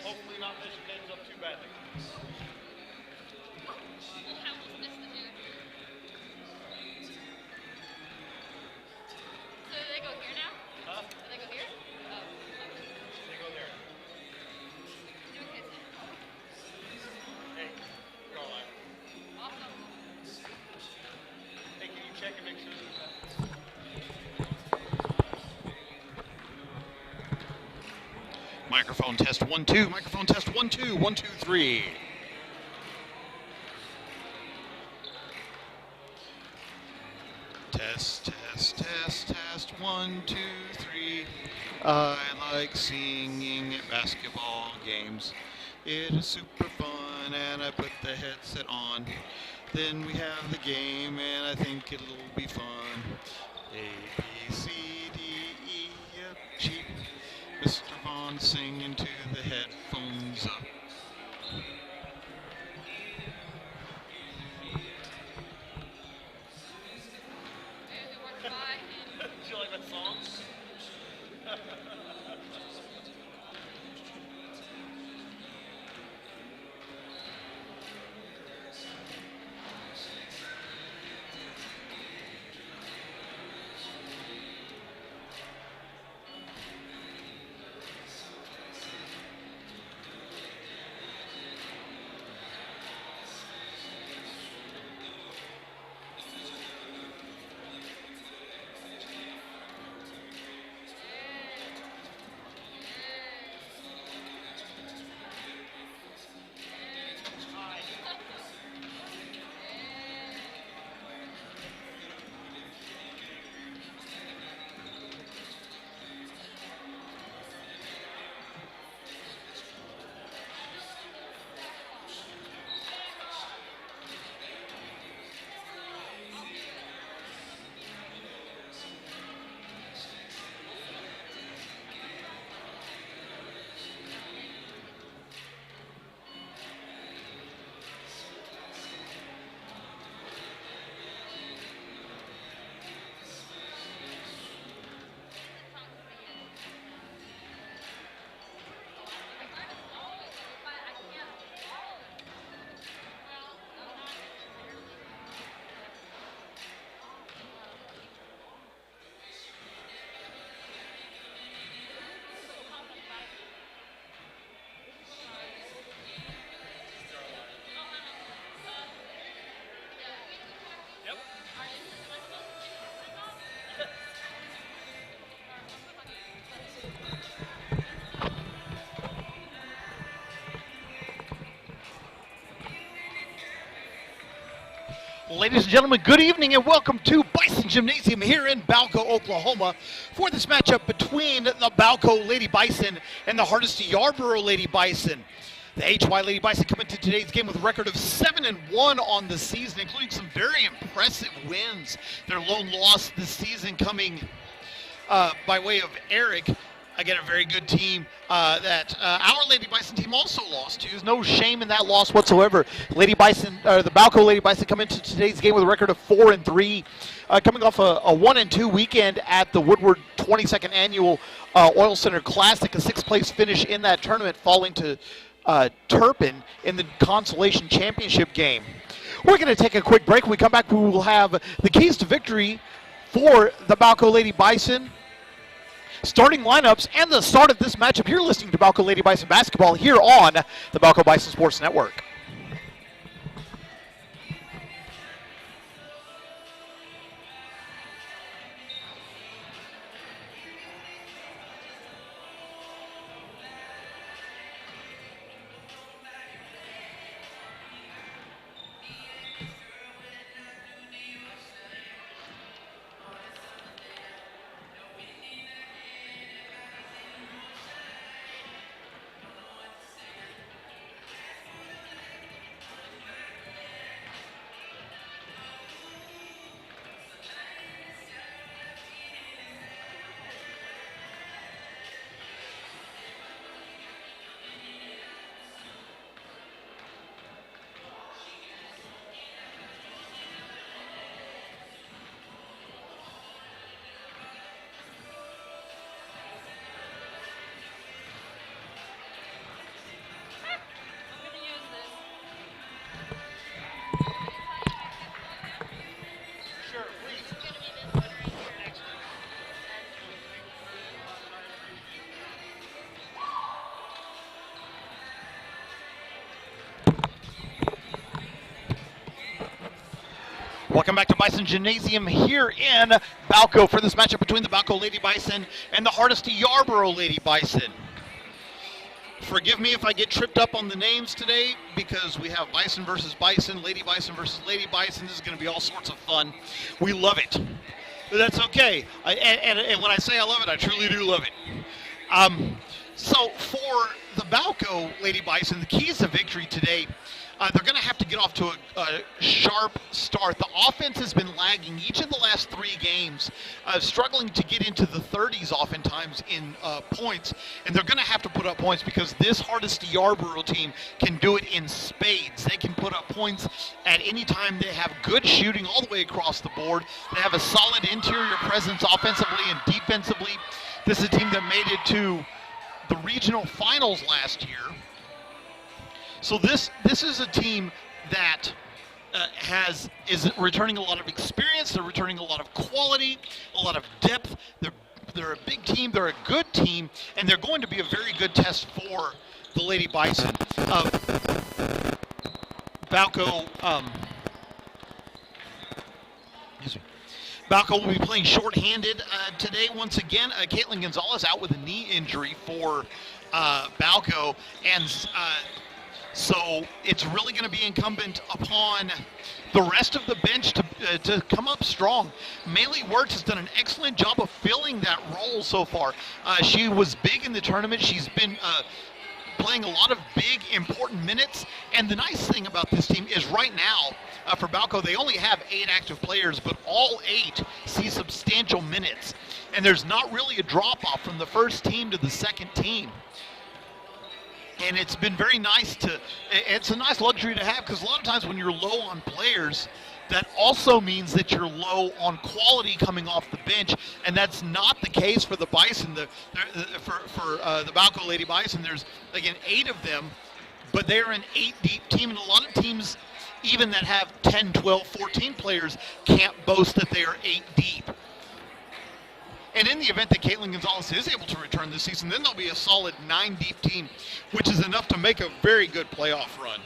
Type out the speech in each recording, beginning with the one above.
Hopefully not mess your games up too badly. So do they go here now? Huh? Do they go here? Oh. They go there. Okay. Hey, you're all right. Awesome. Hey, can you check and make sure that Microphone test 1 2. Microphone test 1 2. 1 2 3. Test test test test 1 2 3. I like singing at basketball games. It is super fun, and I put the headset on. Then we have the game, and I think it'll be fun. A B C D E F G. Mr. Vaughn singing to the headphones up. do you like that song? Ladies and gentlemen, good evening and welcome to Bison Gymnasium here in Balko, Oklahoma for this matchup between the Balko Lady Bison and the Hardesty Yarbrough Lady Bison. The HY Lady Bison come into today's game with a record of 7-1 on the season, including some very impressive wins. Their lone loss this season coming by way of Eric. Again, a very good team that our Lady Bison team also lost to. There's no shame in that loss whatsoever. Lady Bison, the Balko Lady Bison come into today's game with a record of 4-3, coming off a 1-2 weekend at the Woodward 22nd Annual Oil Center Classic, a sixth-place finish in that tournament, falling to Turpin in the consolation championship game. We're going to take a quick break. When we come back, we will have the keys to victory for the Balko Lady Bison, starting lineups, and the start of this matchup. You're listening to Balko Lady Bison basketball here on the Balko Bison Sports Network. Welcome back to Bison Gymnasium here in Balko for this matchup between the Balko Lady Bison and the Hardesty Yarbrough Lady Bison. Forgive me if I get tripped up on the names today because we have Bison versus Bison, Lady Bison versus Lady Bison. This is going to be all sorts of fun. We love it. But that's okay. And when I say I love it, I truly do love it. So for the Balko Lady Bison, the keys to victory today, they're going to have to get off to a sharp start. The offense has been lagging each of the last 3 games, struggling to get into the 30s oftentimes in points, and they're going to have to put up points because this Hardesty Yarbrough team can do it in spades. They can put up points at any time. They have good shooting all the way across the board. They have a solid interior presence offensively and defensively. This is a team that made it to the regional finals last year. So this is a team that is returning a lot of experience. They're returning a lot of quality, a lot of depth. They're a big team. They're a good team, and they're going to be a very good test for the Lady Bison. Balko. Balko will be playing shorthanded today once again. Caitlin Gonzalez out with a knee injury for Balko, and so it's really going to be incumbent upon the rest of the bench to come up strong. Maylee Wirtz has done an excellent job of filling that role so far. She was big in the tournament. She's been playing a lot of big, important minutes. And the nice thing about this team is right now, for Balko, they only have 8 active players, but all 8 see substantial minutes. And there's not really a drop-off from the first team to the second team. And it's been very nice it's a nice luxury to have because a lot of times when you're low on players, that also means that you're low on quality coming off the bench, and that's not the case for the Bison. For the Balko Lady Bison, there's, again, 8 of them, but they're an 8-deep team, and a lot of teams, even that have 10, 12, 14 players, can't boast that they are 8 deep. And in the event that Caitlin Gonzalez is able to return this season, then there'll be a solid 9-deep team, which is enough to make a very good playoff run.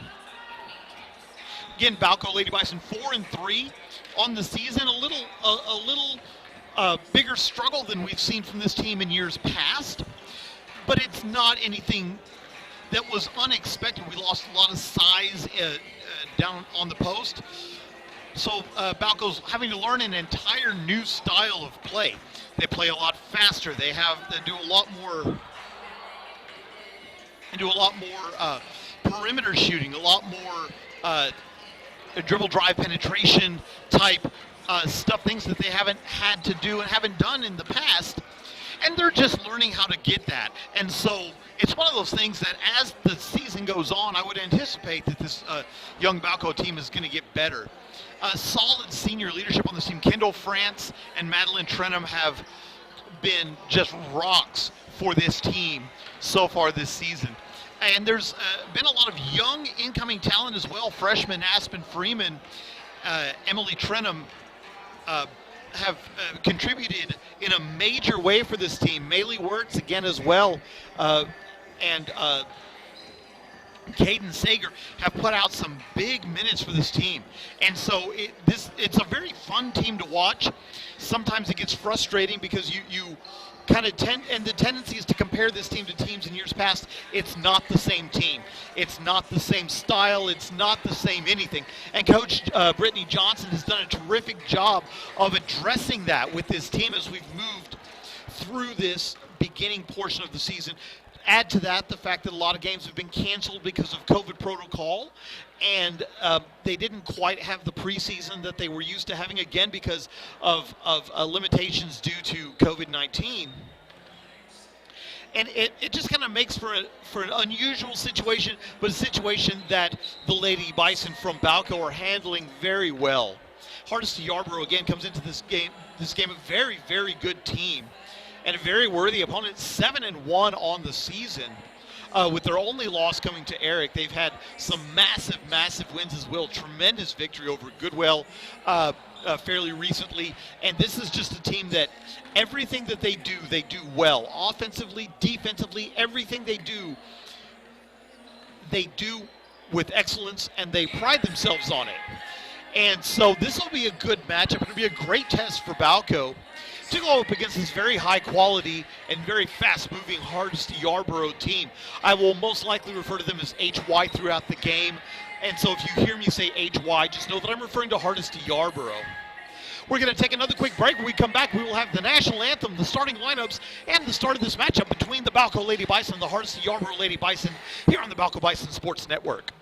Again, Balko Lady Bison 4-3 on the season, a little bigger struggle than we've seen from this team in years past, but it's not anything that was unexpected. We lost a lot of size down on the post. So Balko's having to learn an entire new style of play. They play a lot faster. They do a lot more perimeter shooting, a lot more dribble drive penetration type stuff, things that they haven't had to do and haven't done in the past. And they're just learning how to get that. And so it's one of those things that as the season goes on, I would anticipate that this young Balko team is going to get better. Solid senior leadership on this team. Kendall France and Madeline Trenham have been just rocks for this team so far this season. And there's been a lot of young incoming talent as well. Freshman Aspen Freeman, Emily Trenham have contributed in a major way for this team. Maylee Wirtz again as well, and Caden Sager have put out some big minutes for this team. And so it's a very fun team to watch. Sometimes it gets frustrating because you kind of the tendency is to compare this team to teams in years past. It's not the same team. It's not the same style. It's not the same anything. And Coach Brittany Johnson has done a terrific job of addressing that with this team as we've moved through this beginning portion of the season. Add to that the fact that a lot of games have been canceled because of COVID protocol, and they didn't quite have the preseason that they were used to having, again because of limitations due to COVID-19. And it just kind of makes for an unusual situation, but a situation that the Lady Bison from Balko are handling very well. Hardesty Yarbrough again comes into this game a very, very good team. And a very worthy opponent, 7-1 on the season, with their only loss coming to Eric. They've had some massive, massive wins as well. Tremendous victory over Goodwell fairly recently. And this is just a team that everything that they do well. Offensively, defensively, everything they do with excellence, and they pride themselves on it. And so this will be a good matchup. It'll be a great test for Balko to go up against this very high quality and very fast-moving Hardesty Yarbrough team. I will most likely refer to them as HY throughout the game. And so if you hear me say HY, just know that I'm referring to Hardesty Yarbrough. We're going to take another quick break. When we come back, we will have the national anthem, the starting lineups, and the start of this matchup between the Balko Lady Bison and the Hardesty Yarbrough Lady Bison here on the Balko Bison Sports Network.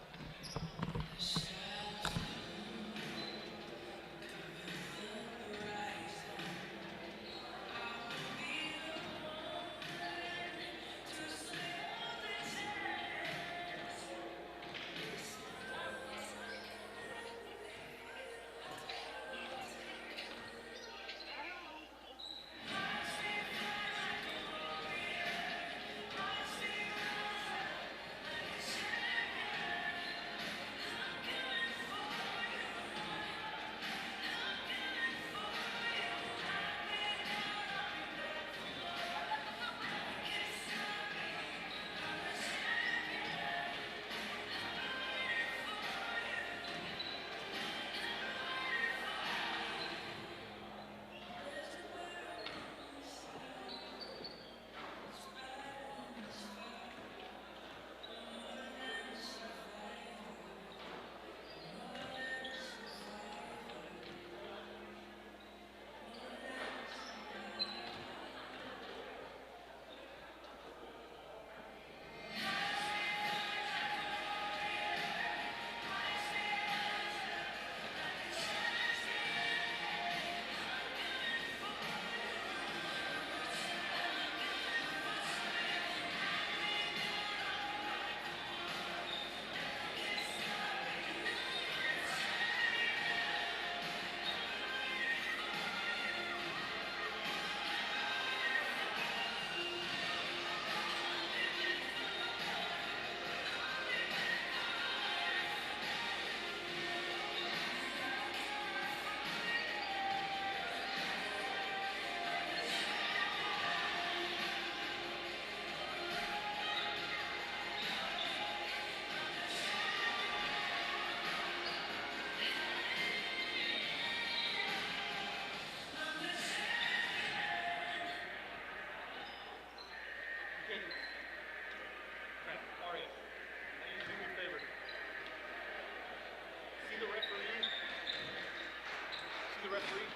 referee.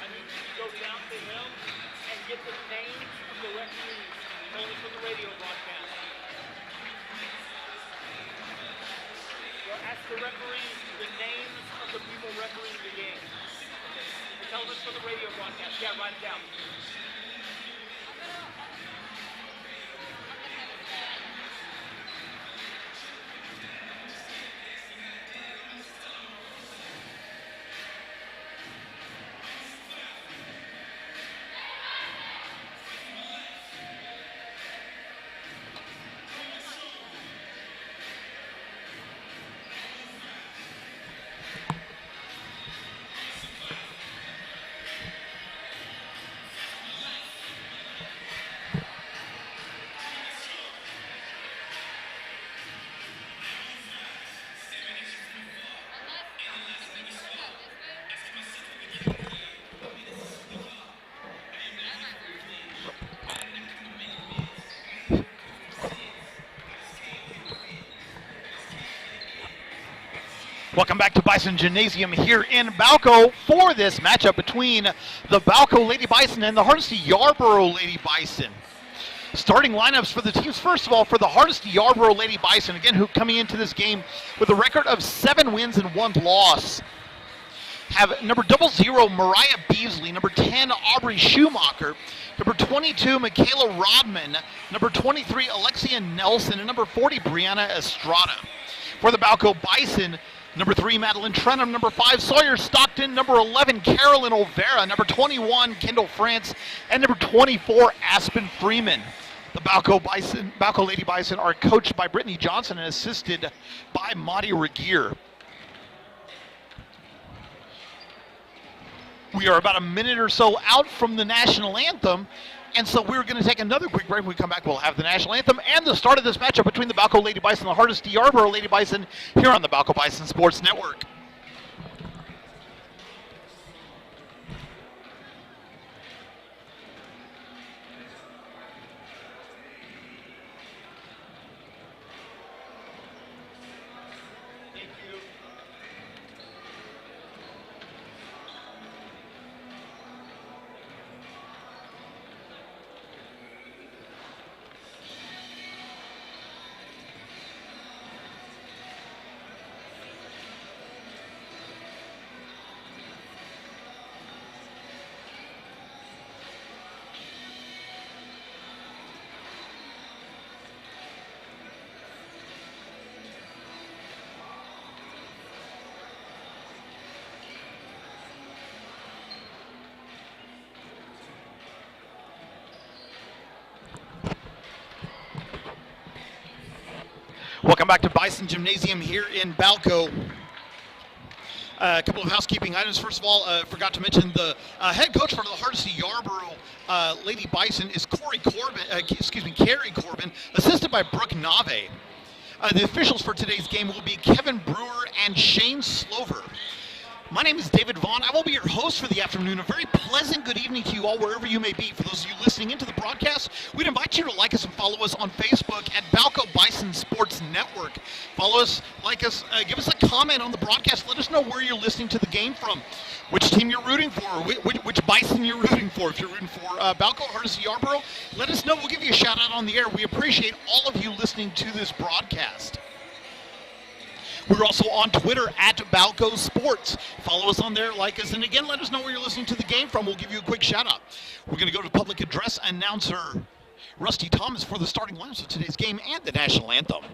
I need you to go down to him and get the names of the referees, only for the radio broadcast. Go ask the referees the names of the people refereeing the game. Tell them it's for the radio broadcast. Yeah, write it down. Welcome back to Bison Gymnasium here in Balko for this matchup between the Balko Lady Bison and the Hardesty Yarbrough Lady Bison. Starting lineups for the teams, first of all, for the Hardesty Yarbrough Lady Bison, again, who coming into this game with a record of 7 wins and 1 loss. Have number 00, Mariah Beasley, number 10, Aubrey Schumacher, number 22, Michaela Rodman, number 23, Alexia Nelson, and number 40, Brianna Estrada. For the Balko Bison, number 3, Madeline Trenham, number 5, Sawyer Stockton, number 11, Carolyn Olvera, number 21, Kendall France, and number 24, Aspen Freeman. The Balko Lady Bison are coached by Brittany Johnson and assisted by Monty Regier. We are about a minute or so out from the national anthem, and so we're going to take another quick break. When we come back, we'll have the national anthem and the start of this matchup between the Balko Lady Bison and the Hardesty Yarbrough Lady Bison here on the Balko Bison Sports Network. Welcome back to Bison Gymnasium here in Balko. A couple of housekeeping items. First of all, forgot to mention the head coach for the Hardesty Yarbrough Lady Bison is Carrie Corbin, assisted by Brooke Nave. The officials for today's game will be Kevin Brewer and Shane Slover. My name is David Vaughn. I will be your host for the afternoon. A very pleasant good evening to you all, wherever you may be. For those of you listening into the broadcast, we'd invite you to like us and follow us on Facebook at Balko Bison Sports Network. Follow us, like us, give us a comment on the broadcast. Let us know where you're listening to the game from, which team you're rooting for, which Bison you're rooting for. If you're rooting for Balko, Hardesty, Yarbrough, let us know. We'll give you a shout out on the air. We appreciate all of you listening to this broadcast. We're also on Twitter at Balko Sports. Follow us on there, like us, and again, let us know where you're listening to the game from. We'll give you a quick shout out. We're going to go to public address announcer Rusty Thomas for the starting lineups of today's game and the national anthem.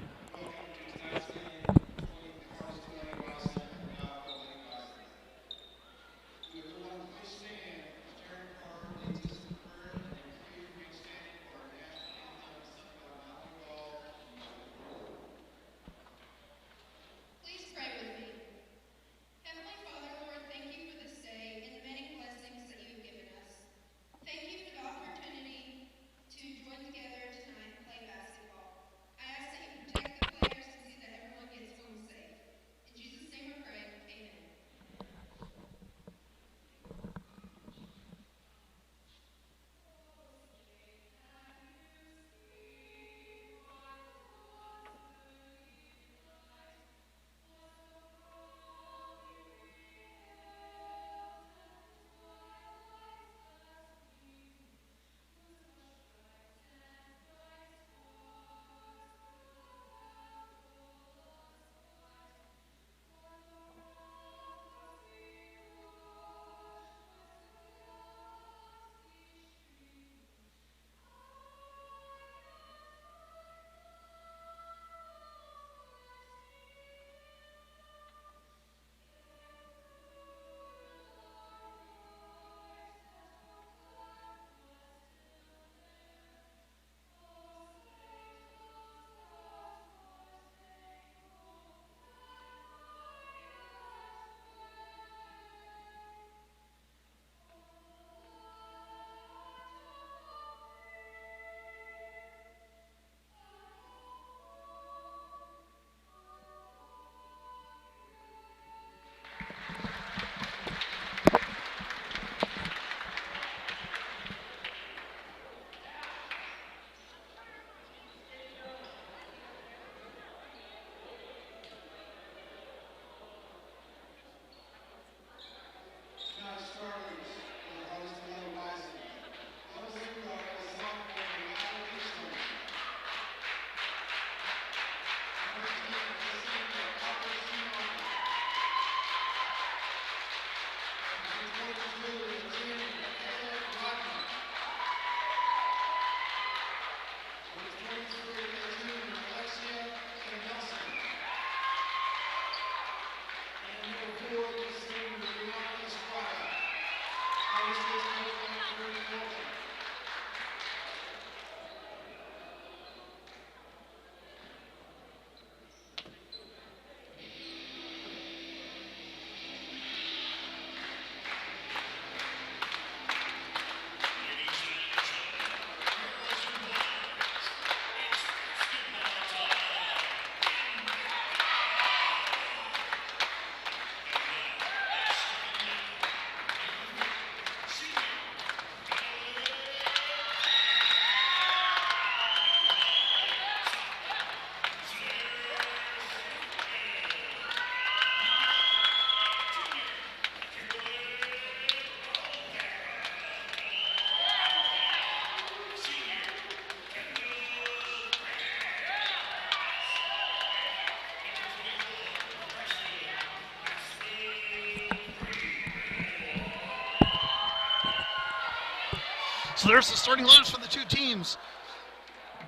So there's the starting lineups for the two teams.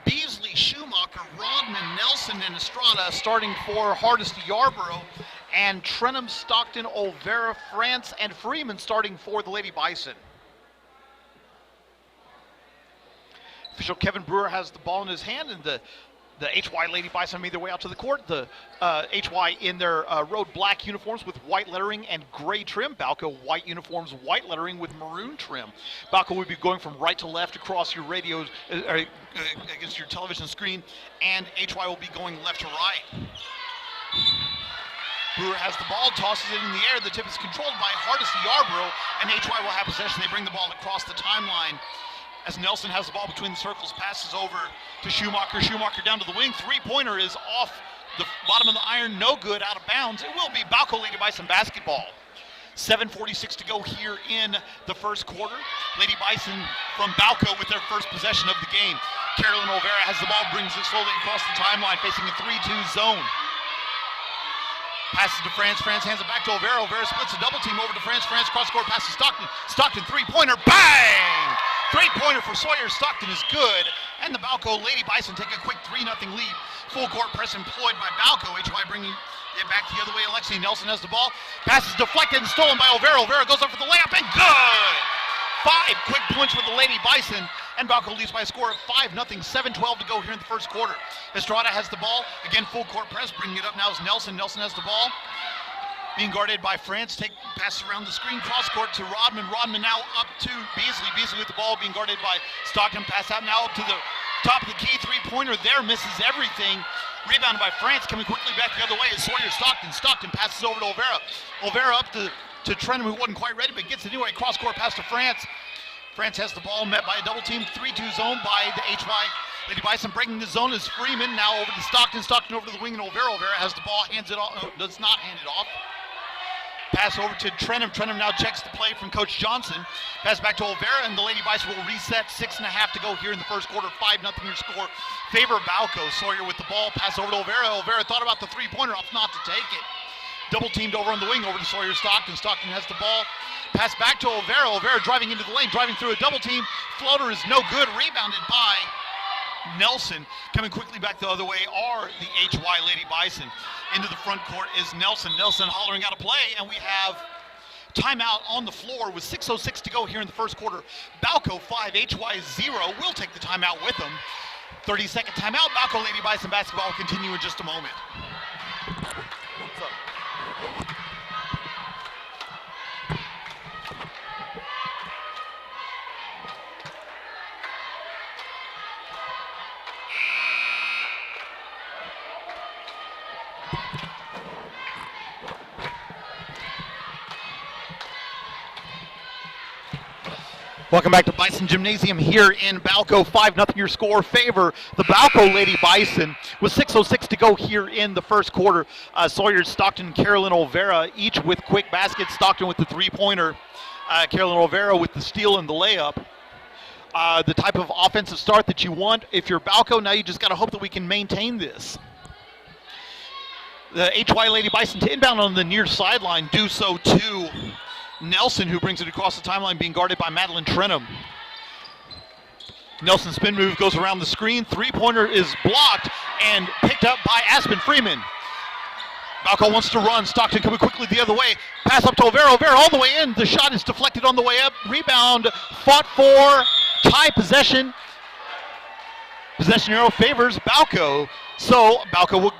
Beasley, Schumacher, Rodman, Nelson, and Estrada starting for Hardesty Yarbrough, and Trenham, Stockton, Olvera, France, and Freeman starting for the Lady Bison. Official Kevin Brewer has the ball in his hand, and the The HY Lady Bison made their way out to the court. The HY in their road black uniforms with white lettering and gray trim. Balko white uniforms, white lettering with maroon trim. Balko will be going from right to left across your radios, against your television screen, and HY will be going left to right. Brewer has the ball, tosses it in the air. The tip is controlled by Hardesty Yarbrough, and HY will have possession. They bring the ball across the timeline as Nelson has the ball between the circles, passes over to Schumacher. Schumacher down to the wing. Three-pointer is off the bottom of the iron, no good, out of bounds. It will be Balko Lady Bison basketball. 7:46 to go here in the first quarter. Lady Bison from Balko with their first possession of the game. Carolyn Olvera has the ball, brings it slowly across the timeline, facing a 3-2 zone. Passes to France. France hands it back to Olvera. Olvera splits a double team over to France. France cross-court passes Stockton. Stockton three-pointer. Bang! Three-pointer for Sawyer. Stockton is good. And the Balko Lady Bison take a quick 3-0 lead. Full court press employed by Balko. HY bringing it back the other way. Alexi Nelson has the ball. Passes deflected and stolen by Olvera. Olvera goes up for the layup and good! 5 quick points for the Lady Bison. And Balko leads by a score of 5-0, 7:12 to go here in the first quarter. Estrada has the ball. Again, full court press. Bringing it up now is Nelson. Nelson has the ball. Being guarded by France. Passes around the screen. Cross court to Rodman. Rodman now up to Beasley. Beasley with the ball. Being guarded by Stockton. Pass out now up to the top of the key. Three-pointer there. Misses everything. Rebounded by France. Coming quickly back the other way is Sawyer Stockton. Stockton passes over to Olvera. Olvera up to Trenham, who wasn't quite ready, but gets it anyway. Cross court pass to France. France has the ball, met by a double team, 3-2 zone by the HY Lady Bison. Breaking the zone is Freeman, now over to Stockton. Stockton over to the wing, and Olvera. Olvera has the ball, hands it off, does not hand it off. Pass over to Trenham. Trenham now checks the play from Coach Johnson. Pass back to Olvera, and the Lady Bison will reset. 6.5 to go here in the first quarter. 5-0 your score. Favor Balko. Sawyer with the ball. Pass over to Olvera. Olvera thought about the three-pointer, opts not to take it. Double teamed over on the wing, over to Sawyer Stockton. Stockton has the ball. Pass back to Olvera. Olvera driving into the lane, driving through a double team. Floater is no good. Rebounded by Nelson. Coming quickly back the other way are the HY Lady Bison. Into the front court is Nelson. Nelson hollering out a play, and we have timeout on the floor with 6:06 to go here in the first quarter. Balko 5, HY 0. We'll take the timeout with them. 30-second timeout. Balko Lady Bison basketball will continue in just a moment. What's up? Welcome back to Bison Gymnasium here in Balko. 5-0 your score. Favor the Balko Lady Bison with 6:06 to go here in the first quarter. Sawyer Stockton, Carolyn Olvera, each with quick baskets. Stockton with the three-pointer. Carolyn Olvera with the steal and the layup. The type of offensive start that you want. If you're Balko, now you just got to hope that we can maintain this. The HY Lady Bison to inbound on the near sideline, do so to Nelson, who brings it across the timeline, being guarded by Madeline Trenham. Nelson spin move goes around the screen. Three-pointer is blocked and picked up by Aspen Freeman. Balko wants to run. Stockton coming quickly the other way. Pass up to Olvera. Olvera all the way in. The shot is deflected on the way up. Rebound fought for. Tie possession. Possession arrow favors Balko. So Balko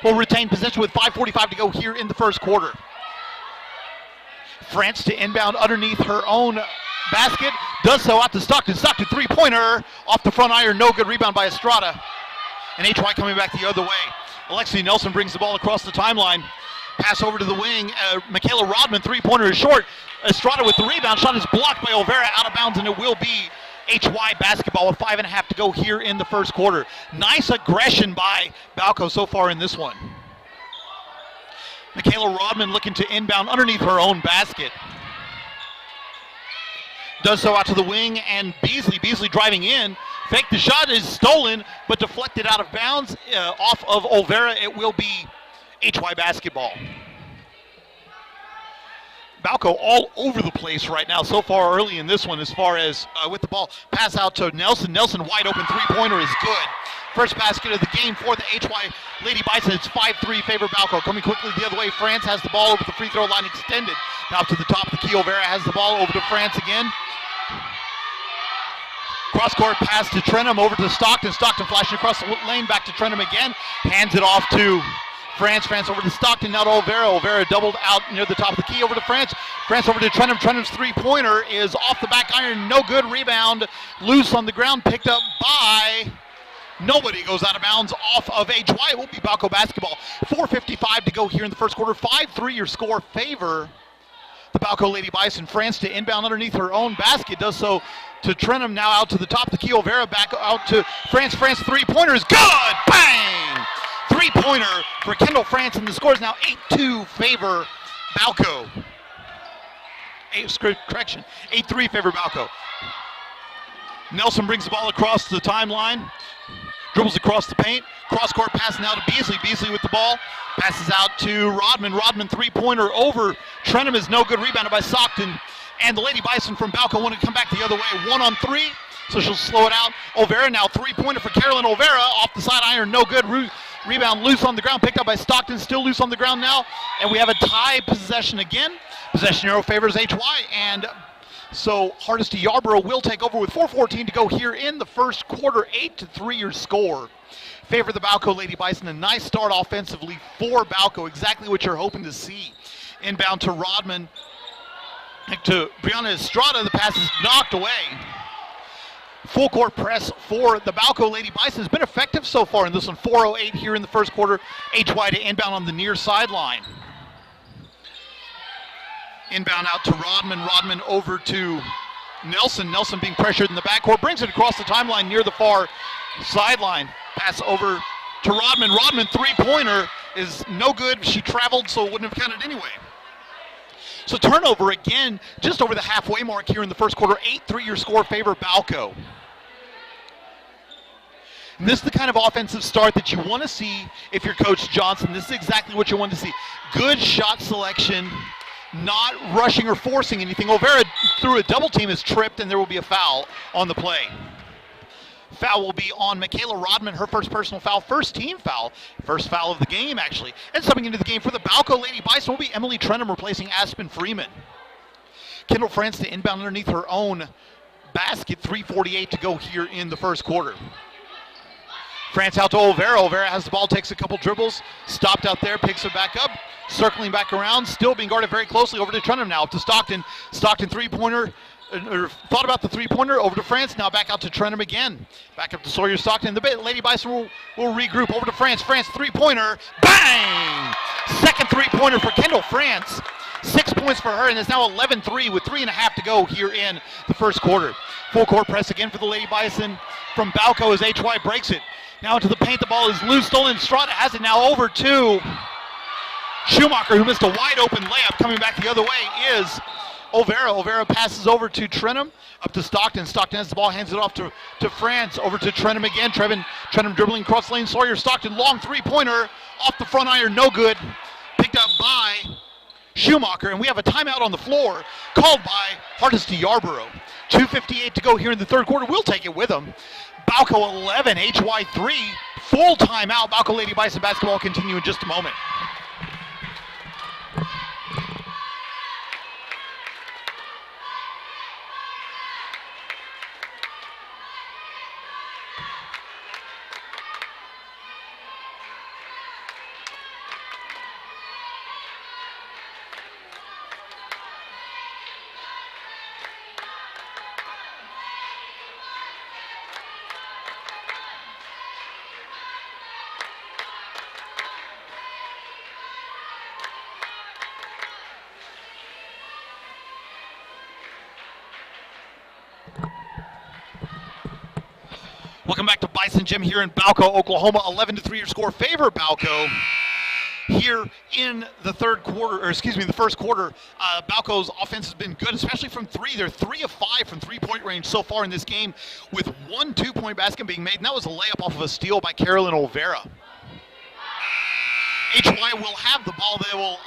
will retain possession with 5:45 to go here in the first quarter. France to inbound underneath her own basket. Does so out to Stockton. Stockton three-pointer off the front iron. No good. Rebound by Estrada. And HY coming back the other way. Alexi Nelson brings the ball across the timeline. Pass over to the wing. Michaela Rodman, three-pointer is short. Estrada with the rebound. Shot is blocked by Olvera, out of bounds, and it will be HY basketball with 5.5 to go here in the first quarter. Nice aggression by Balko so far in this one. Michaela Rodman looking to inbound underneath her own basket. Does so out to the wing, and Beasley driving in. Fake the shot is stolen, but deflected out of bounds off of Olvera. It will be HY basketball. Balko all over the place right now so far early in this one as far as with the ball. Pass out to Nelson. Nelson wide open three-pointer is good. First basket of the game for the HY Lady Bison. It's 5-3 favor Balko. Coming quickly the other way. France has the ball over the free throw line extended. Now to the top of the key. Olvera has the ball over to France again. Cross-court pass to Trenum, over to Stockton. Stockton flashing across the lane, back to Trenum again. Hands it off to France. France over to Stockton, now to Olvera. Olvera doubled out near the top of the key, over to France. France over to Trenum. Trenum's three-pointer is off the back iron, no good. Rebound, loose on the ground, picked up by nobody. Goes out of bounds off of HY. It will be Balko basketball. 4:55 to go here in the first quarter. 5-3 your score, favor the Balko Lady Bison. France to inbound underneath her own basket, does so to Trenum, now out to the top of the key. Olvera back out to France. France three-pointer is good! Bang! Three-pointer for Kendall France, and the score is now 8-2 favor Balko. 8-3 favor Balko. Nelson brings the ball across the timeline, dribbles across the paint, cross-court pass now to Beasley. Beasley with the ball, passes out to Rodman. Rodman three-pointer over Trenum is no good, rebounded by Stockton. And the Lady Bison from Balko want to come back the other way. 1-on-3, so she'll slow it out. Olvera now, three-pointer for Carolyn Olvera. Off the side iron, no good. Rebound loose on the ground, picked up by Stockton. Still loose on the ground now. And we have a tie possession again. Possession arrow favors HY. And so Hardesty Yarbrough will take over with 4:14 to go here in the first quarter. 8-3 your score. Favor the Balko Lady Bison. A nice start offensively for Balko. Exactly what you're hoping to see. Inbound to Rodman. To Brianna Estrada, the pass is knocked away. Full court press for the Balko Lady Bison has been effective so far in this one. 4:08 here in the first quarter. HY to inbound on the near sideline. Inbound out to Rodman. Rodman over to Nelson. Nelson being pressured in the backcourt. Brings it across the timeline near the far sideline. Pass over to Rodman. Rodman three-pointer is no good. She traveled, so it wouldn't have counted anyway. So turnover again, just over the halfway mark here in the first quarter. 8-3 your score, favor Balko. And this is the kind of offensive start that you want to see if you're Coach Johnson. This is exactly what you want to see. Good shot selection, not rushing or forcing anything. Olvera through a double team is tripped, and there will be a foul on the play. Foul will be on Michaela Rodman, her first personal foul, first team foul, first foul of the game actually. And stepping into the game for the Balko Lady Bison will be Emily Trenum, replacing Aspen Freeman. Kendall France to inbound underneath her own basket. 3:48 to go here in the first quarter. France out to Olvera. Olvera has the ball, takes a couple dribbles, stopped out there, picks it back up, circling back around, still being guarded very closely. Over to Trenum now, up to Stockton. Stockton three-pointer. Thought about the three-pointer, over to France, now back out to Trenum again. Back up to Sawyer Stockton. The Lady Bison will regroup, over to France. France three-pointer, bang! Second three-pointer for Kendall France. 6 points for her, and it's now 11-3 with 3.5 to go here in the first quarter. Full court press again for the Lady Bison from Balko as HY breaks it. Now into the paint, the ball is loose, stolen. Estrada has it now over to Schumacher, who missed a wide open layup. Coming back the other way is Olvera. Olvera passes over to Trenum, up to Stockton. Stockton has the ball, hands it off to France, over to Trenum again. Trenum dribbling across lane. Sawyer Stockton, long three-pointer, off the front iron, no good. Picked up by Schumacher, and we have a timeout on the floor called by Hardesty Yarbrough. 2:58 to go here in the third quarter. We'll take it with them. Balko 11, HY 3. Full timeout. Balko Lady Bison basketball continue in just a moment. Welcome back to Bison Gym here in Balko, Oklahoma. 11-3 your score, favor Balko. Here in the the first quarter, Balko's offense has been good, especially from three. They're 3 of 5 from three-point range so far in this game, with 1 2-point basket being made, and that was a layup off of a steal by Carolyn Olvera. HY will have the ball. They will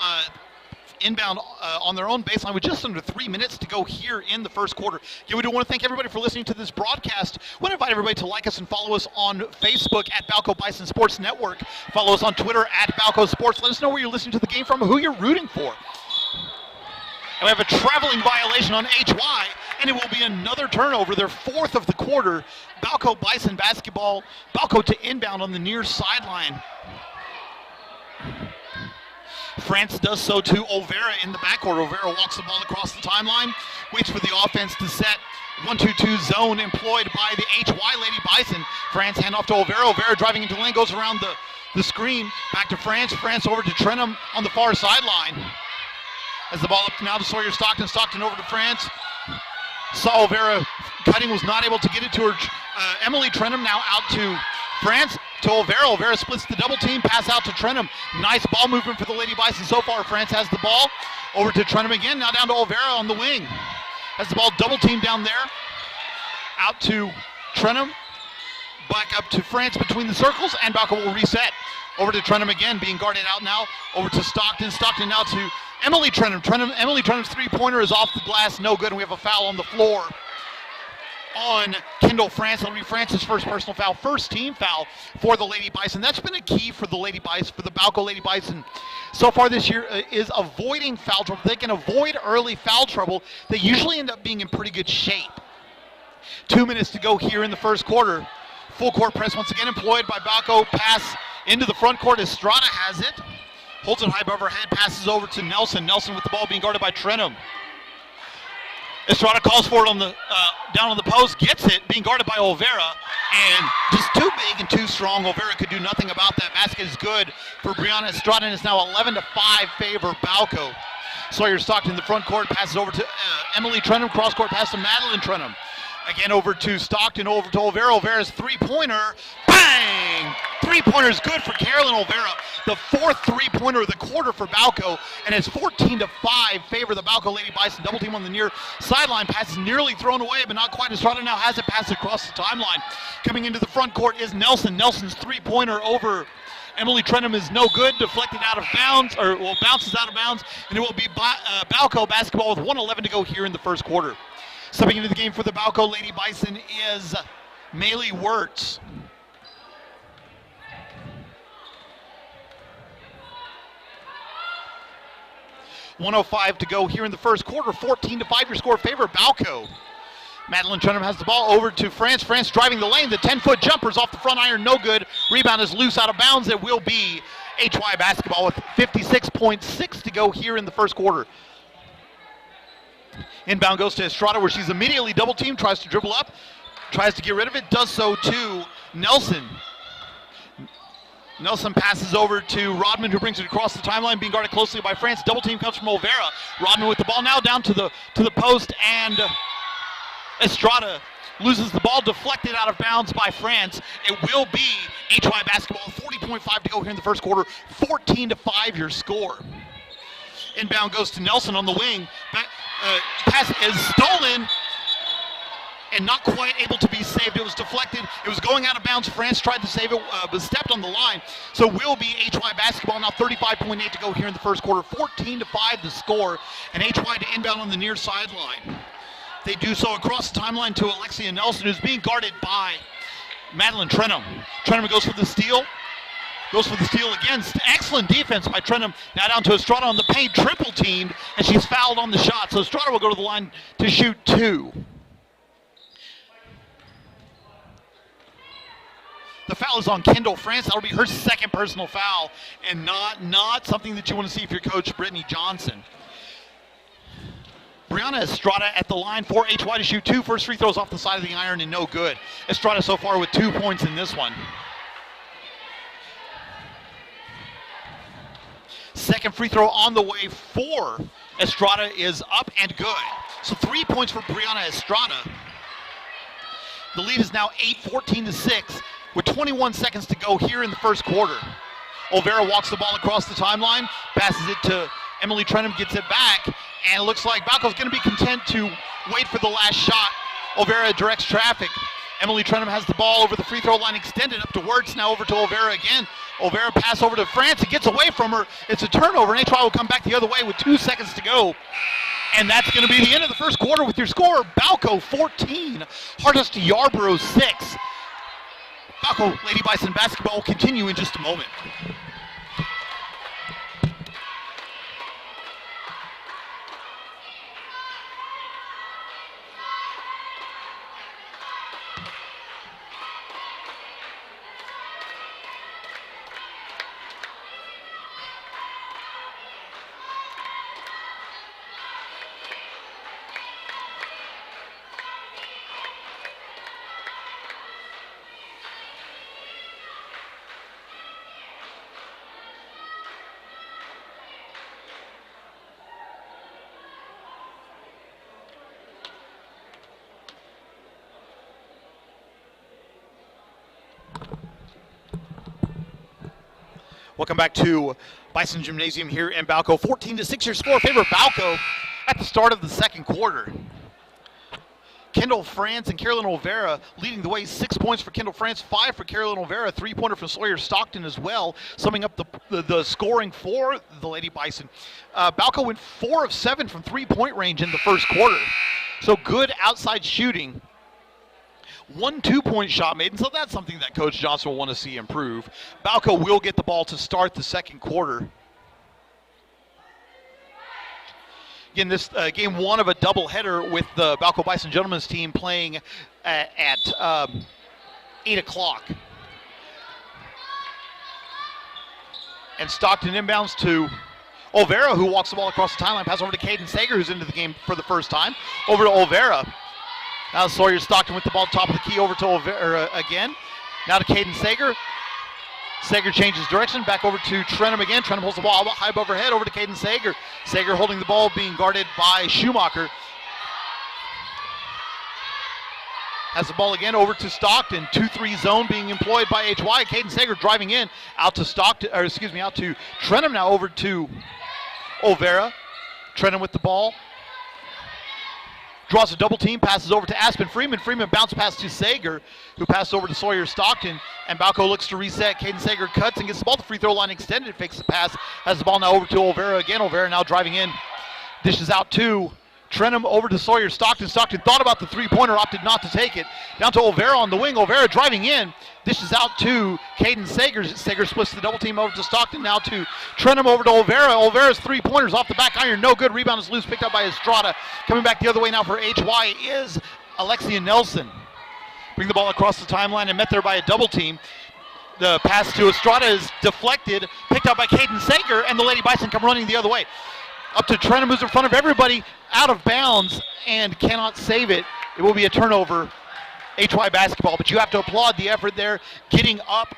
inbound on their own baseline with just under 3 minutes to go here in the first quarter. Yeah, we do want to thank everybody for listening to this broadcast. We want to invite everybody to like us and follow us on Facebook at Balko Bison Sports Network. Follow us on Twitter at Balko Sports. Let us know where you're listening to the game from and who you're rooting for. And we have a traveling violation on HY and it will be another turnover, their 4th of the quarter. Balko Bison basketball. Balko to inbound on the near sideline. France does so to Olvera in the backcourt. Olvera walks the ball across the timeline, waits for the offense to set. 1-2-2 zone employed by the HY Lady Bison. France hand off to Olvera. Olvera driving into lane, goes around the screen. Back to France. France over to Trenum on the far sideline. As the ball up now to Sawyer Stockton. Stockton over to France. Saw Olvera cutting, was not able to get it to her. Emily Trenum now out to France. To Olvera. Olvera splits the double team. Pass out to Trenum. Nice ball movement for the Lady Bison so far. France has the ball. Over to Trenum again. Now down to Olvera on the wing. Has the ball double team down there. Out to Trenum. Back up to France between the circles. And Balko will reset. Over to Trenum again. Being guarded out now. Over to Stockton. Stockton now to Emily Trenum. Emily Trenum's three-pointer is off the glass. No good. And we have a foul on the floor on Kendall France. It'll be France's first personal foul, first team foul for the Lady Bison. That's been a key for the Lady Bison, for the Balko Lady Bison so far this year, is avoiding foul trouble. If they can avoid early foul trouble, they usually end up being in pretty good shape. 2 minutes to go here in the first quarter. Full court press once again employed by Balko. Pass into the front court. Estrada has it. Holds it high above her head. Passes over to Nelson. Nelson with the ball being guarded by Trenum. Estrada calls for it on the down on the post, gets it, being guarded by Olvera, and just too big and too strong. Olvera could do nothing about that. Basket is good for Brianna Estrada, and it's now 11-5 favor Balko. Sawyer Stockton in the front court, passes over to Emily Trenum, cross court pass to Madeline Trenum. Again over to Stockton, over to Olvera. Olvera's three-pointer, bang! Three-pointer is good for Carolyn Olvera. The 4th three-pointer of the quarter for Balko, and it's 14-5 favor the Balko Lady Bison. Double team on the near sideline. Pass is nearly thrown away, but not quite. Estrada now has it, passed across the timeline. Coming into the front court is Nelson. Nelson's three-pointer over Emily Trenum is no good, deflected out of bounds, bounces out of bounds, and it will be Balko basketball with 1:11 to go here in the first quarter. Stepping into the game for the Balko Lady Bison is Maylee Wirtz. .105 to go here in the first quarter. 14-5 your score favor Balko. Madeline Trenum has the ball over to France. France driving the lane. The 10-foot jumper's off the front iron, no good. Rebound is loose out of bounds. It will be HY basketball with 56.6 to go here in the first quarter. Inbound goes to Estrada, where she's immediately double teamed, tries to dribble up, tries to get rid of it, does so to Nelson. Nelson passes over to Rodman, who brings it across the timeline, being guarded closely by France. Double team comes from Olvera. Rodman with the ball now down to the post, and Estrada loses the ball, deflected out of bounds by France. It will be HY basketball, 40.5 to go here in the first quarter. 14-5 your score. Inbound goes to Nelson on the wing. Pass is stolen and not quite able to be saved. It was deflected. It was going out of bounds. France tried to save it, but stepped on the line. So will be HY basketball. Now 35.8 to go here in the first quarter. 14-5 the score, and HY to inbound on the near sideline. They do so across the timeline to Alexia Nelson, who's being guarded by Madeline Trenum. Trenum goes for the steal. Goes for the steal again. Excellent defense by Trenum. Now down to Estrada on the paint, triple teamed, and she's fouled on the shot. So Estrada will go to the line to shoot 2. The foul is on Kendall France. That'll be her second personal foul, and not something that you want to see if you're Coach Brittany Johnson. Brianna Estrada at the line for HY to shoot 2. First free throws off the side of the iron and no good. Estrada so far with 2 points in this one. Second free throw on the way for Estrada is up and good. So 3 points for Brianna Estrada. The lead is now 14-6 with 21 seconds to go here in the first quarter. Olvera walks the ball across the timeline, passes it to Emily Trenum, gets it back, and it looks like Balko's going to be content to wait for the last shot. Olvera directs traffic. Emily Trenum has the ball over the free throw line, extended up to Wirtz, now over to Olvera again. Olvera pass over to France. It gets away from her. It's a turnover, and HY will come back the other way with 2 seconds to go. And that's going to be the end of the first quarter with your score. Balko 14, Hardesty Yarbrough 6. Balko Lady Bison basketball will continue in just a moment. Welcome back to Bison Gymnasium here in Balko. 14-6 your score, favor Balko at the start of the second quarter. Kendall France and Carolyn Olvera leading the way. 6 points for Kendall France, 5 for Carolyn Olvera, 3-pointer for Sawyer Stockton as well, summing up the scoring for the Lady Bison. Balko went 4 of 7 from 3-point range in the first quarter. So good outside shooting. 1 2-point shot made, and so that's something that Coach Johnson will want to see improve. Balko will get the ball to start the second quarter. Again, this game one of a doubleheader with the Balko Bison Gentlemen's team playing at 8 o'clock. And Stockton inbounds to Olvera, who walks the ball across the timeline. Pass over to Caden Sager, who's into the game for the first time. Over to Olvera. Now Sawyer Stockton with the ball top of the key over to Olvera again. Now to Caden Sager. Sager changes direction, back over to Trenum again. Trenum holds the ball high above her head, over to Caden Sager. Sager holding the ball, being guarded by Schumacher. Has the ball again over to Stockton. 2-3 zone being employed by HY. Caden Sager driving in, out to Stockton, or excuse me, out to Trenum now, over to Olvera. Trenum with the ball. Draws a double team, passes over to Aspen Freeman. Freeman bounce pass to Sager, who passed over to Sawyer Stockton. And Balko looks to reset. Caden Sager cuts and gets the ball to the free throw line extended. Fakes the pass. Has the ball now over to Olvera again. Olvera now driving in. Dishes out to Trenum, over to Sawyer Stockton. Stockton thought about the three-pointer, opted not to take it. Down to Olvera on the wing. Olvera driving in. Dishes out to Caden Sager. Sager splits the double team over to Stockton. Now to Trenum, over to Olvera. Olvera's three-pointers off the back iron. No good. Rebound is loose. Picked up by Estrada. Coming back the other way now for HY is Alexia Nelson. Bring the ball across the timeline and met there by a double team. The pass to Estrada is deflected. Picked up by Caden Sager, and the Lady Bison come running the other way. Up to Trenum, who's in front of everybody, out of bounds, and cannot save it. It will be a turnover, HY basketball, but you have to applaud the effort there, getting up,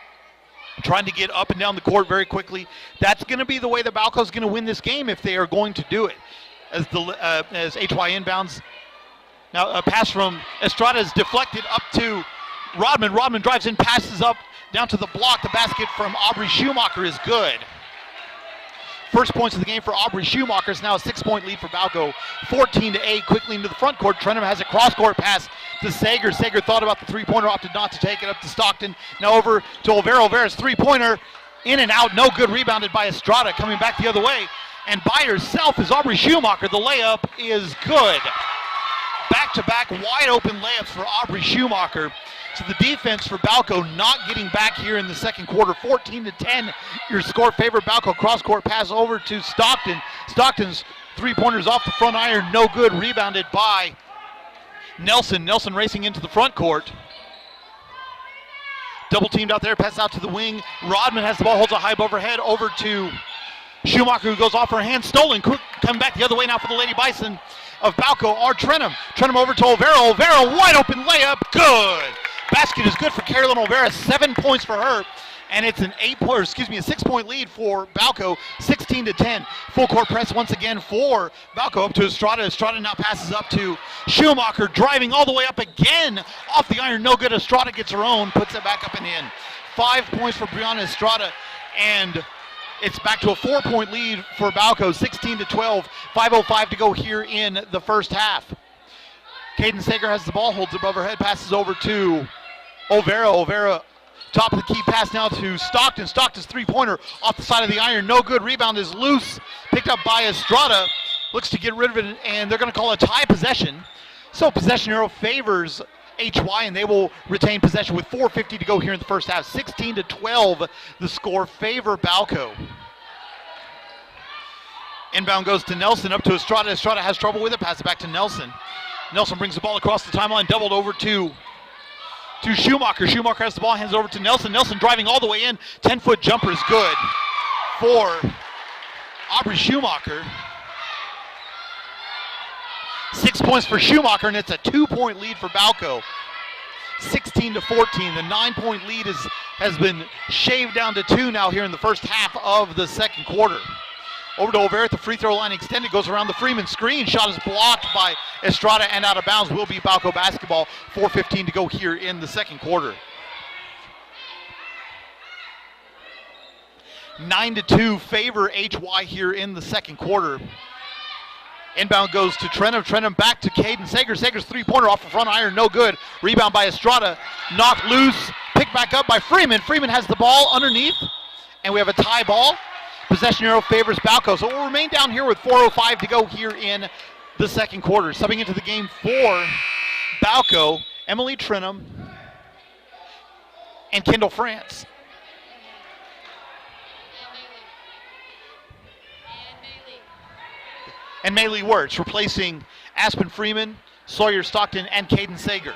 trying to get up and down the court very quickly. That's going to be the way that Balko's going to win this game if they are going to do it. As HY inbounds, now a pass from Estrada is deflected up to Rodman. Rodman drives in, passes up, down to the block. The basket from Aubrey Schumacher is good. First points of the game for Aubrey Schumacher. Is now a 6-point lead for Balko. 14-8, quickly into the front court. Trenum has a cross-court pass to Sager. Sager thought about the three-pointer, opted not to take it. Up to Stockton. Now over to Olvera. Olvera's three-pointer in and out. No good. Rebounded by Estrada. Coming back the other way. And by herself is Aubrey Schumacher. The layup is good. Back-to-back wide-open layups for Aubrey Schumacher. So the defense for Balko not getting back here in the second quarter. 14-10, your score favor. Balko cross-court pass over to Stockton. Stockton's three-pointers off the front iron, no good. Rebounded by Nelson. Nelson racing into the front court. Double teamed out there, pass out to the wing. Rodman has the ball, holds it high above her head, over to Schumacher, who goes off her hand. Stolen, quick, coming back the other way now for the Lady Bison of Balko are Trenum. Trenum over to Olvera. Olvera, wide open layup, good. Basket is good for Carolyn Olvera, 7 points for her, and it's a 6-point lead for Balko, 16-10. Full court press once again for Balko, up to Estrada. Estrada now passes up to Schumacher, driving all the way up again, off the iron, no good. Estrada gets her own, puts it back up and in. 5 points for Brianna Estrada, and it's back to a 4-point lead for Balko, 16-12. 5:05 to go here in the first half. Caden Sager has the ball, holds it above her head, passes over to Olvera. Olvera, top of the key pass now to Stockton. Stockton's three-pointer off the side of the iron. No good. Rebound is loose. Picked up by Estrada. Looks to get rid of it, and they're going to call a tie possession. So possession arrow favors HY, and they will retain possession with 4:50 to go here in the first half. 16-12, the score favor Balko. Inbound goes to Nelson, up to Estrada. Estrada has trouble with it. Pass it back to Nelson. Nelson brings the ball across the timeline, doubled over to Schumacher. Schumacher has the ball, hands over to Nelson. Nelson driving all the way in. 10-foot jumper is good for Aubrey Schumacher. 6 points for Schumacher, and it's a 2-point lead for Balko. 16-14. The 9-point lead has been shaved down to 2 now here in the first half of the second quarter. Over to Olvera at the free throw line extended, goes around the Freeman screen. Shot is blocked by Estrada and out of bounds. Will be Balko basketball. 4:15 to go here in the second quarter. 9-2 favor HY here in the second quarter. Inbound goes to Trenum. Trenum back to Caden Sager. Sager's three-pointer off the front iron, no good. Rebound by Estrada. Knocked loose. Picked back up by Freeman. Freeman has the ball underneath, and we have a tie ball. Possession arrow favors Balko. So we'll remain down here with 4:05 to go here in the second quarter. Subbing into the game for Balko, Emily Trenum, and Kendall France. And Maylee Wirtz, replacing Aspen Freeman, Sawyer Stockton, and Caden Sager.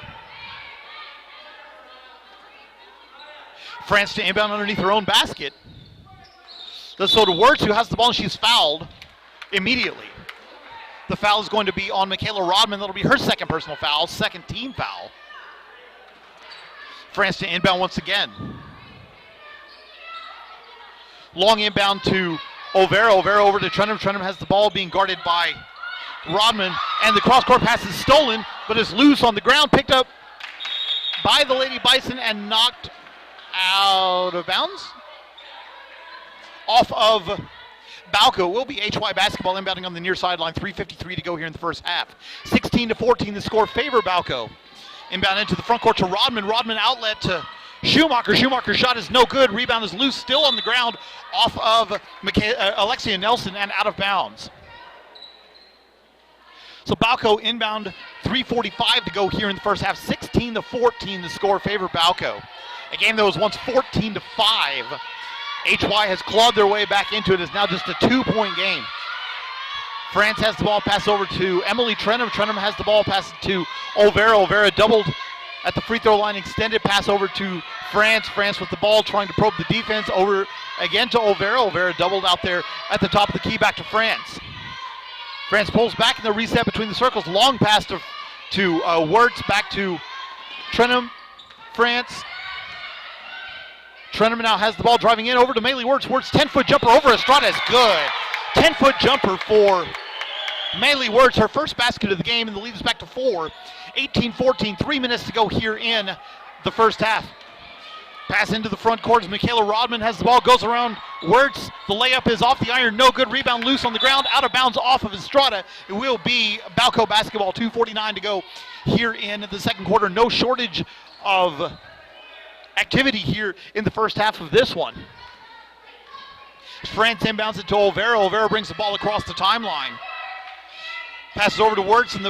France to inbound underneath her own basket. Let's go to Wirtz, who has the ball, and she's fouled immediately. The foul is going to be on Michaela Rodman. That'll be her second personal foul, second team foul. France to inbound once again. Long inbound to Olvera over to Trenum. Trenum has the ball being guarded by Rodman, and the cross-court pass is stolen, but is loose on the ground, picked up by the Lady Bison and knocked out of bounds. Off of Balko. Will be HY basketball inbounding on the near sideline. 3:53 to go here in the first half. 16-14 the score favor Balko. Inbound into the front court to Rodman. Rodman outlet to Schumacher. Schumacher's shot is no good. Rebound is loose, still on the ground, off of Alexia Nelson and out of bounds. So Balko inbound, 3:45 to go here in the first half. 16-14 the score favor Balko. A game that was once 14-5. HY has clawed their way back into it. It's now just a 2-point game. France has the ball, pass over to Emily Trenum. Trenum has the ball, pass it to Olvera. Olvera doubled at the free throw line, extended pass over to France. France with the ball, trying to probe the defense. Over again to Olvera. Olvera doubled out there at the top of the key, back to France. France pulls back in the reset between the circles. Long pass to Wirtz, back to Trenum. France. Trenum now has the ball, driving in over to Maylee Wirtz. Wirtz 10-foot jumper over Estrada is good. 10-foot jumper for Maylee Wirtz, her first basket of the game, and the lead is back to 4. 18-14, 3 minutes to go here in the first half. Pass into the front court as Michaela Rodman has the ball, goes around Wirtz. The layup is off the iron, no good. Rebound loose on the ground, out of bounds off of Estrada. It will be Balko basketball, 2:49 to go here in the second quarter. No shortage of activity here in the first half of this one. France inbounds it to Olvera. Olvera brings the ball across the timeline. Passes over to Wirtz, and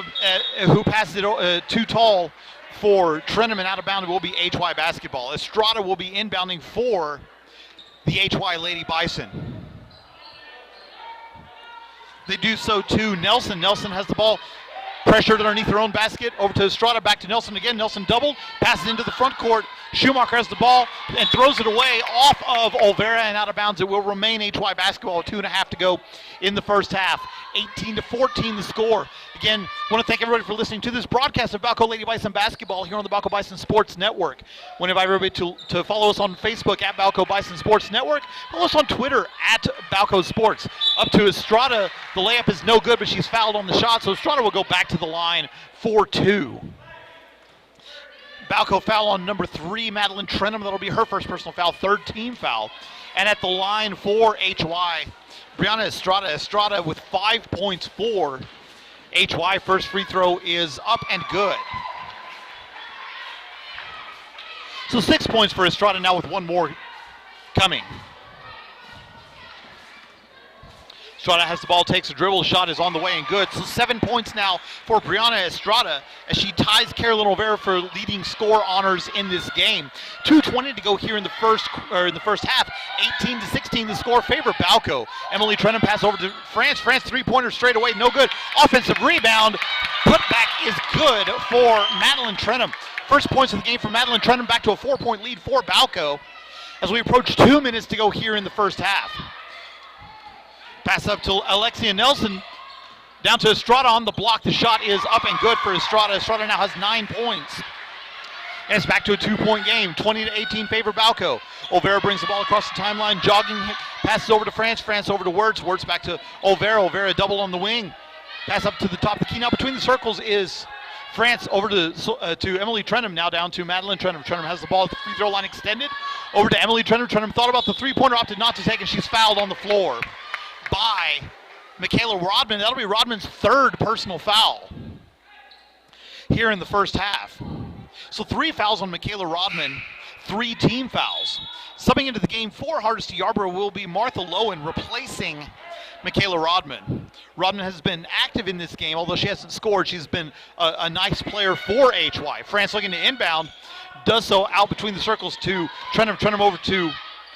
who passes it too tall for Trenum, and out of bounds. It will be HY basketball. Estrada will be inbounding for the HY Lady Bison. They do so to Nelson. Nelson has the ball, pressured underneath her own basket. Over to Estrada, back to Nelson again. Nelson doubled, passes into the front court. Schumacher has the ball and throws it away off of Olvera and out of bounds. It will remain HY basketball, 2.5 to go in the first half. 18-14 the score. Again, I want to thank everybody for listening to this broadcast of Balko Lady Bison basketball here on the Balko Bison Sports Network. I want to invite everybody to follow us on Facebook at Balko Bison Sports Network. Follow us on Twitter at Balko Sports. Up to Estrada. The layup is no good, but she's fouled on the shot, so Estrada will go back to the line for 2. Balko foul on number 3, Madeline Trenum. That'll be her first personal foul, third team foul. And at the line for HY, Brianna Estrada. Estrada with 5 points for HY. First free throw is up and good. So 6 points for Estrada now, with one more coming. Estrada has the ball, takes a dribble, shot is on the way and good. So 7 points now for Brianna Estrada as she ties Carolyn Olvera for leading score honors in this game. 2:20 to go here in the first half. 18-16 the score favor Balko. Emily Trenum pass over to France. France three-pointer straight away, no good. Offensive rebound, putback is good for Madeline Trenum. First points of the game for Madeline Trenum, back to a 4-point lead for Balko as we approach 2 minutes to go here in the first half. Pass up to Alexia Nelson, down to Estrada on the block. The shot is up and good for Estrada. Estrada now has 9 points. And it's back to a 2-point game. 20-18 favor Balko. Olvera brings the ball across the timeline, jogging, passes over to France. France over to Wirtz. Wirtz back to Olvera. Olvera double on the wing. Pass up to the top of the key. Now between the circles is France over to Emily Trenum, now down to Madeline Trenum. Trenum has the ball at the free throw line extended. Over to Emily Trenum. Trenum thought about the three-pointer, opted not to take, and she's fouled on the floor by Michaela Rodman. That'll be Rodman's third personal foul here in the first half. So 3 fouls on Michaela Rodman, 3 team fouls. Subbing into the game for Hardesty Yarbrough will be Martha Lowen, replacing Michaela Rodman. Rodman has been active in this game, although she hasn't scored. She's been a nice player for HY. France looking to inbound, does so out between the circles to Trenum. Trenum over to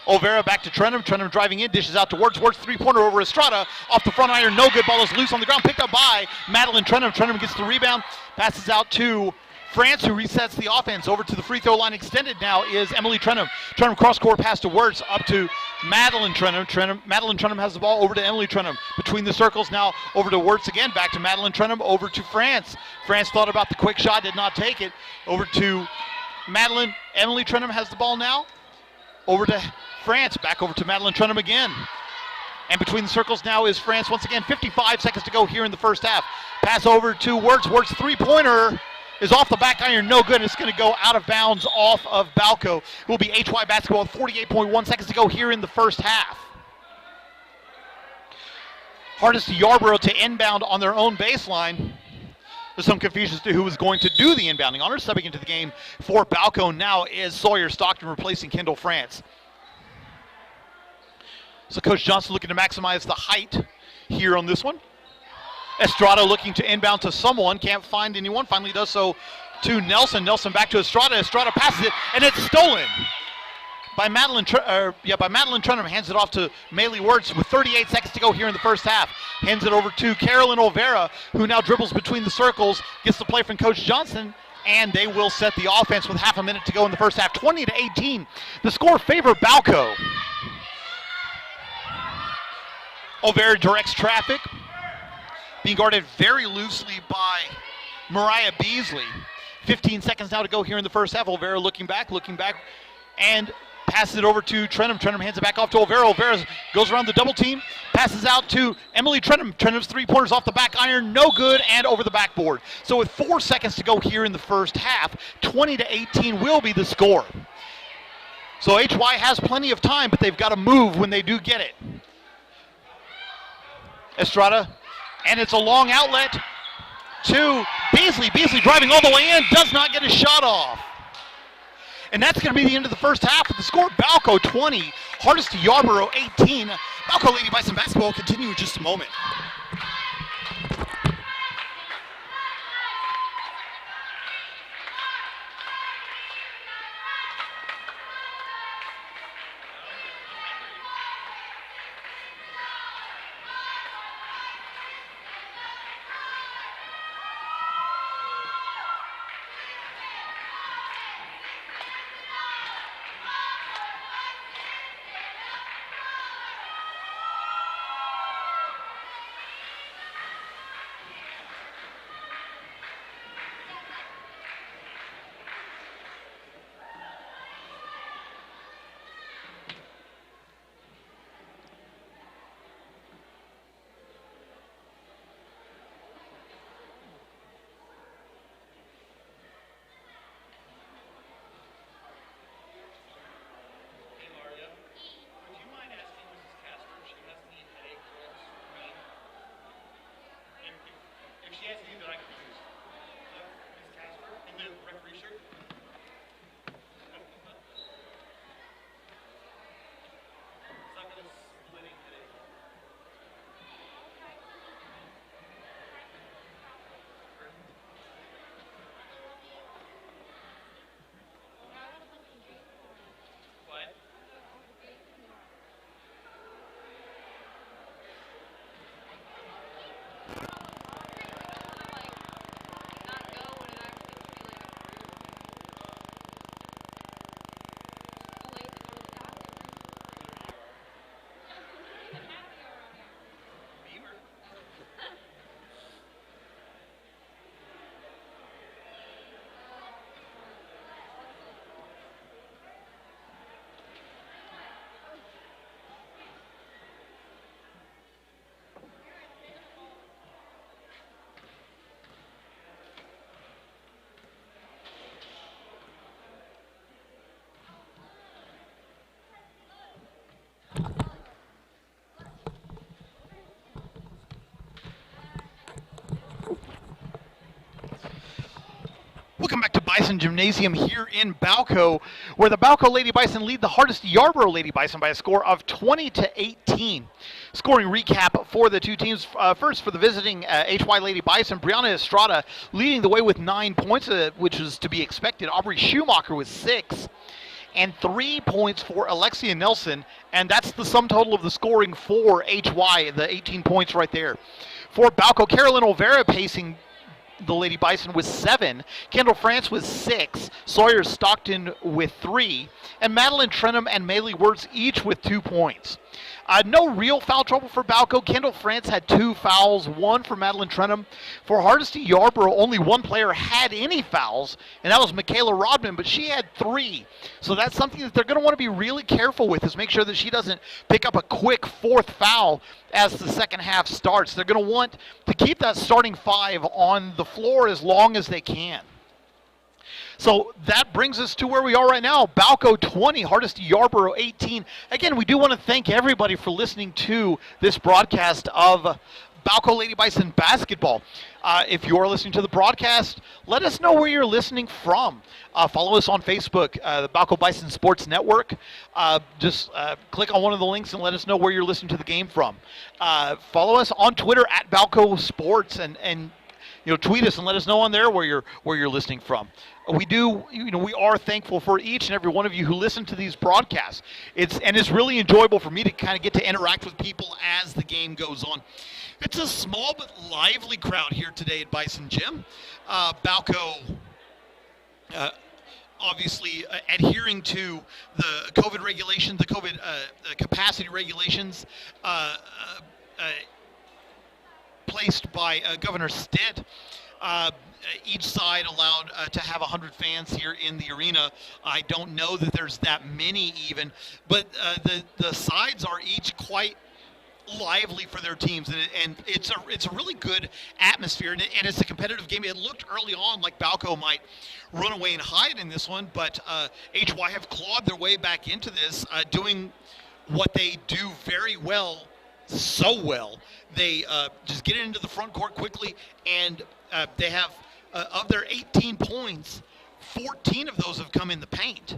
Olvera, back to Trenum. Trenum driving in, dishes out to Wirtz. Wirtz three-pointer over Estrada. Off the front iron, no good. Ball is loose on the ground, picked up by Madeline Trenum. Trenum gets the rebound, passes out to France, who resets the offense. Over to the free throw line extended now is Emily Trenum. Trenum cross-court pass to Wirtz, up to Madeline Trenum. Madeline Trenum has the ball, over to Emily Trenum. Between the circles now, over to Wirtz again, back to Madeline Trenum, over to France. France thought about the quick shot, did not take it. Over to Madeline. Emily Trenum has the ball now. Over to France, back over to Madeline Trenum again. And between the circles now is France once again. 55 seconds to go here in the first half. Pass over to Wirtz. Wirtz three-pointer is off the back iron, no good. It's going to go out of bounds off of Balko. It will be HY basketball with 48.1 seconds to go here in the first half. Hardesty Yarbrough to inbound on their own baseline. There's some confusion as to who was going to do the inbounding on her. Stepping into the game for Balko now is Sawyer Stockton, replacing Kendall France. So Coach Johnson looking to maximize the height here on this one. Estrada looking to inbound to someone, can't find anyone, finally does so to Nelson. Nelson back to Estrada. Estrada passes it, and it's stolen by Madeline Trenum. Hands it off to Maylee Wirtz with 38 seconds to go here in the first half. Hands it over to Carolyn Olvera, who now dribbles between the circles, gets the play from Coach Johnson, and they will set the offense with half a minute to go in the first half. 20-18. The score favor Balko. Olvera directs traffic, being guarded very loosely by Mariah Beasley. 15 seconds now to go here in the first half. Olvera looking back, and passes it over to Trenum. Trenum hands it back off to Olvera. Olvera goes around the double team, passes out to Emily Trenum. Trenum's three-pointers off the back iron, no good, and over the backboard. So with 4 seconds to go here in the first half, 20-18 will be the score. So HY has plenty of time, but they've got to move when they do get it. Estrada, and it's a long outlet to Beasley. Beasley driving all the way in, does not get a shot off. And that's going to be the end of the first half with the score. Balko 20, Hardesty Yarbrough 18. Balko Lady Bison basketball will continue in just a moment. Bison Gymnasium here in Balko, where the Balko Lady Bison lead the Hardesty Yarbrough Lady Bison by a score of 20-18. Scoring recap for the two teams. First, for the visiting HY Lady Bison, Brianna Estrada leading the way with 9 points, which was to be expected. Aubrey Schumacher with 6. And 3 points for Alexia Nelson, and that's the sum total of the scoring for HY, the 18 points right there. For Balko, Carolyn Olvera pacing the Lady Bison with 7, Kendall France with 6, Sawyer Stockton with 3, and Madeline Trenham and Maylee Wirtz each with 2 points. No real foul trouble for Balko. Kendall France had 2 fouls, 1 for Madeline Trenham. For Hardesty Yarbrough, only 1 player had any fouls, and that was Michaela Rodman, but she had 3. So that's something that they're going to want to be really careful with, is make sure that she doesn't pick up a quick 4th foul as the second half starts. They're going to want to keep that starting 5 on the floor as long as they can. So that brings us to where we are right now. Balko 20, Hardesty Yarbrough 18. Again, we do want to thank everybody for listening to this broadcast of Balko Lady Bison basketball. If you are listening to the broadcast, let us know where you're listening from. Follow us on Facebook, the Balko Bison Sports Network. Just click on one of the links and let us know where you're listening to the game from. Follow us on Twitter at Balko Sports, and tweet us and let us know on there where you're listening from. We are thankful for each and every one of you who listen to these broadcasts. It's really enjoyable for me to kind of get to interact with people as the game goes on. It's a small but lively crowd here today at Bison Gym. Balko obviously adhering to the COVID regulation, the COVID capacity regulations placed by Governor Stitt. Each side allowed to have 100 fans here in the arena. I don't know that there's that many even, but the sides are each quite lively for their teams, and it's a really good atmosphere, and it's a competitive game. It looked early on like Balko might run away and hide in this one, but HY have clawed their way back into this, doing what they do very well, so well. They just get it into the front court quickly, and they have, of their 18 points, 14 of those have come in the paint.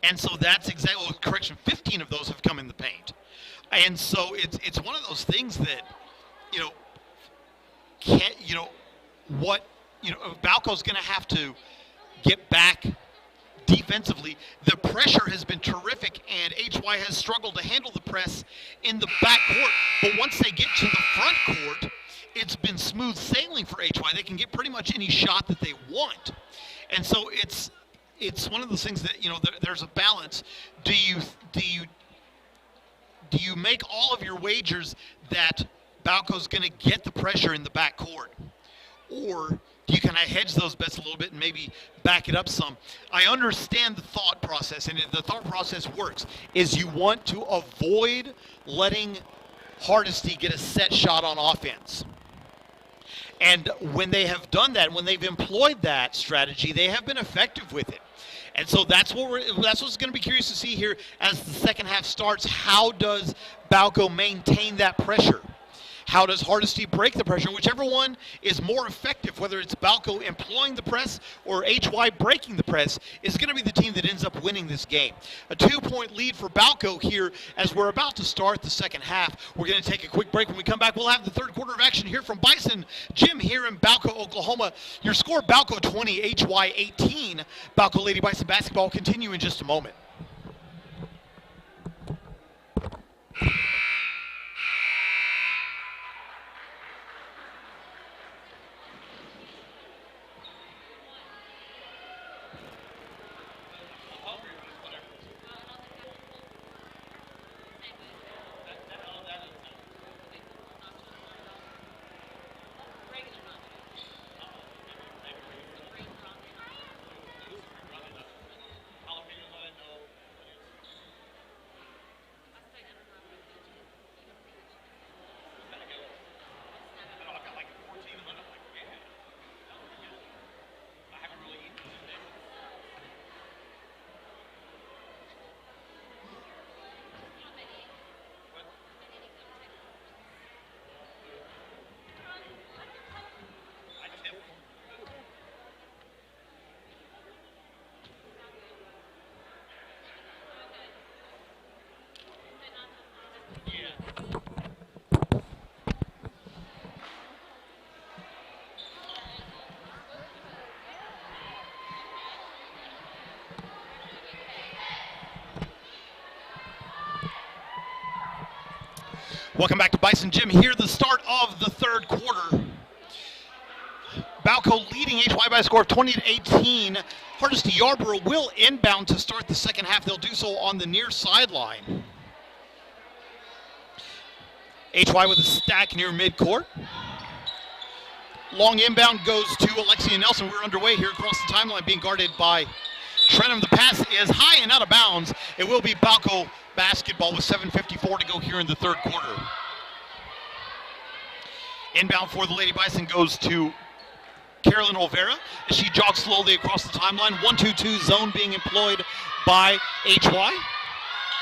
And so that's exactly, 15 of those have come in the paint. And so it's one of those things that, Balko's going to have to get back defensively. The pressure has been terrific, and HY has struggled to handle the press in the back court. But once they get to the front court, it's been smooth sailing for HY. They can get pretty much any shot that they want. And so it's one of those things that, there's a balance. Do you make all of your wagers that Balko's going to get the pressure in the back court? Or do you kind of hedge those bets a little bit and maybe back it up some? I understand the thought process, and the thought process works, is you want to avoid letting Hardesty get a set shot on offense. And when they have done that, when they've employed that strategy, they have been effective with it. And so that's what's going to be curious to see here as the second half starts. How does Balko maintain that pressure? How does Hardesty break the pressure? Whichever one is more effective, whether it's Balko employing the press or HY breaking the press, is going to be the team that ends up winning this game. A 2-point lead for Balko here as we're about to start the second half. We're going to take a quick break. When we come back, we'll have the third quarter of action here from Bison Gym here in Balko, Oklahoma. Your score, Balko 20, HY 18. Balko Lady Bison basketball will continue in just a moment. Jalapenos on it, no. Welcome back to Bison Gym. Here, the start of the third quarter. Balko leading HY by a score of 20-18. Hardesty Yarbrough will inbound to start the second half. They'll do so on the near sideline. HY with a stack near midcourt. Long inbound goes to Alexia Nelson. We're underway here across the timeline, being guarded by Trenum. The pass is high and out of bounds. It will be Balko basketball with 7:54 to go here in the third quarter. Inbound for the Lady Bison goes to Carolyn Olvera as she jogs slowly across the timeline. 1-2-2 zone being employed by HY.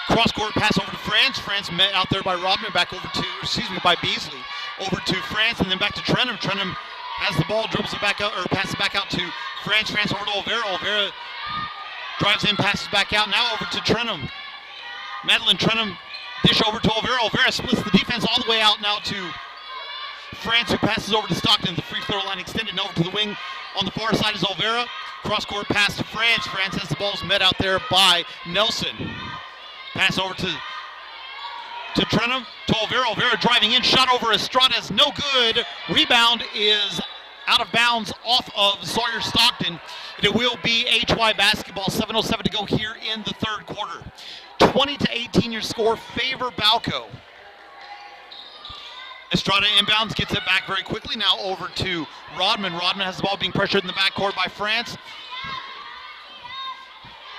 Cross-court pass over to France. France met out there by Rodman, back over to, by Beasley. Over to France and then back to Trenum. Trenum has the ball, dribbles it back out, or passes it back out to France. France over to Olvera. Olvera drives in, passes back out. Now over to Trenum. Madeline Trenum dish over to Olvera. Olvera splits the defense all the way out now to France, who passes over to Stockton. The free throw line extended and over to the wing. On the far side is Olvera. Cross-court pass to France. France has the balls met out there by Nelson. Pass over to Trenum, to Olvera. Olvera driving in, shot over Estrada is no good. Rebound is out of bounds off of Sawyer Stockton. It will be HY basketball. 7:07 to go here in the third quarter. 20-18 your score, favor Balko. Estrada inbounds, gets it back very quickly. Now over to Rodman. Rodman has the ball being pressured in the backcourt by France.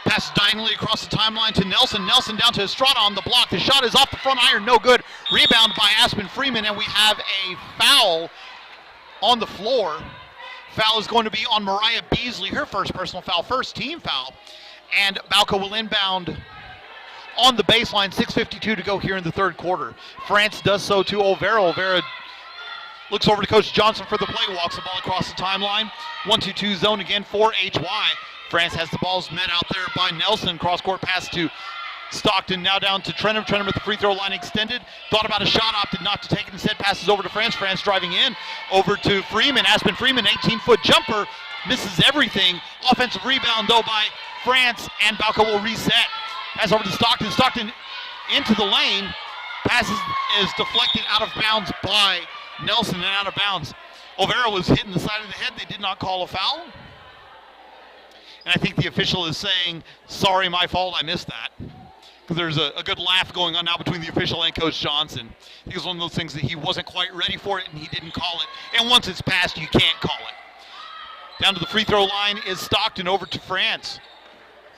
Pass diagonally across the timeline to Nelson. Nelson down to Estrada on the block. The shot is off the front iron, no good. Rebound by Aspen Freeman, and we have a foul on the floor. Foul is going to be on Mariah Beasley, her first personal foul, first team foul. And Balko will inbound on the baseline, 6:52 to go here in the third quarter. France does so to Olvera. Olvera looks over to Coach Johnson for the play, walks the ball across the timeline. 1-2-2 zone again for HY. France has the balls met out there by Nelson. Cross-court pass to Stockton, now down to Trenum. Trenum at the free throw line extended. Thought about a shot, opted not to take it. Instead passes over to France. France driving in. Over to Freeman. Aspen Freeman, 18-foot jumper. Misses everything. Offensive rebound, though, by France, and Balko will reset. Pass over to Stockton. Stockton into the lane. Pass is deflected out of bounds by Nelson and out of bounds. Olvera was hit in the side of the head. They did not call a foul. And I think the official is saying, sorry, my fault, I missed that. Because there's a good laugh going on now between the official and Coach Johnson. I think it's one of those things that he wasn't quite ready for it and he didn't call it. And once it's passed, you can't call it. Down to the free throw line is Stockton, over to France.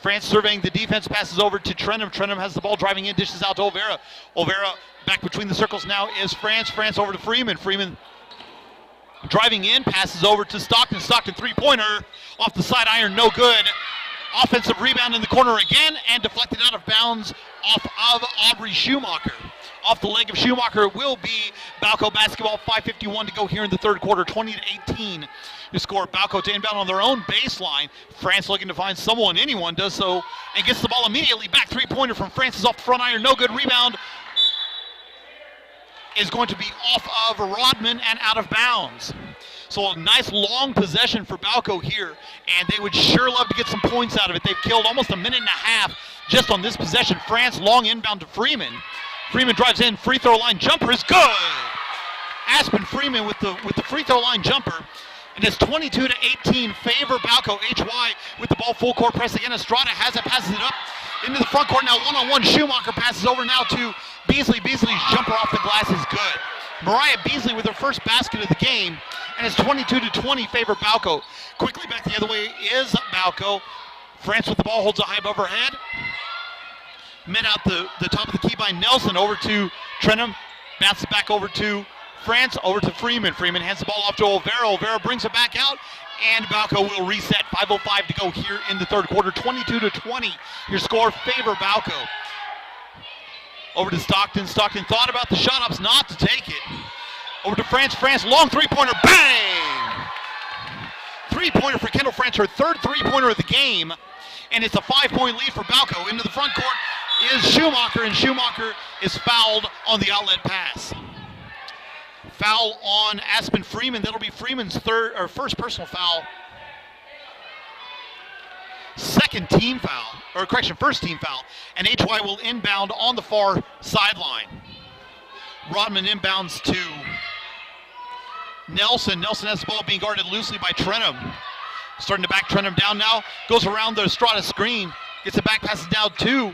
France surveying the defense, passes over to Trenum. Trenum has the ball driving in, dishes out to Olvera. Olvera back between the circles now is France. France over to Freeman. Freeman driving in, passes over to Stockton. Stockton three-pointer off the side iron, no good. Offensive rebound in the corner again and deflected out of bounds off of Aubrey Schumacher. Off the leg of Schumacher will be Balko basketball. 5:51 to go here in the third quarter. 20-18 to score. Balko to inbound on their own baseline. France looking to find someone, anyone, does so, and gets the ball immediately back. Three-pointer from Francis off the front iron, no good. Rebound is going to be off of Rodman and out of bounds. So a nice long possession for Balko here, and they would sure love to get some points out of it. They've killed almost a minute and a half just on this possession. France long inbound to Freeman. Freeman drives in, free throw line jumper is good. Aspen Freeman with the free throw line jumper. And it's 22-18, favor Balko. HY with the ball, full court press again. Estrada has it, passes it up into the front court. Now one-on-one, Schumacher passes over now to Beasley. Beasley's jumper off the glass is good. Mariah Beasley with her first basket of the game, and it's 22-20, favor Balko. Quickly back the other way is Balko. France with the ball, holds it high above her head. Mid out the top of the key by Nelson, over to Trenum. Bounces back over to France, over to Freeman. Freeman hands the ball off to Olvera. Olvera brings it back out, and Balko will reset. 5:05 to go here in the third quarter. 22-20, your score, favor Balko. Over to Stockton. Stockton thought about the shot, opts not to take it. Over to France. France, long three-pointer, bang! Three-pointer for Kendall France, her third three-pointer of the game, and it's a 5-point lead for Balko. Into the front court is Schumacher, and Schumacher is fouled on the outlet pass. Foul on Aspen Freeman. That'll be Freeman's first personal foul. First team foul. And HY will inbound on the far sideline. Rodman inbounds to Nelson. Nelson has the ball being guarded loosely by Trenum. Starting to back Trenum down now. Goes around the Estrada screen. Gets it back, passes down to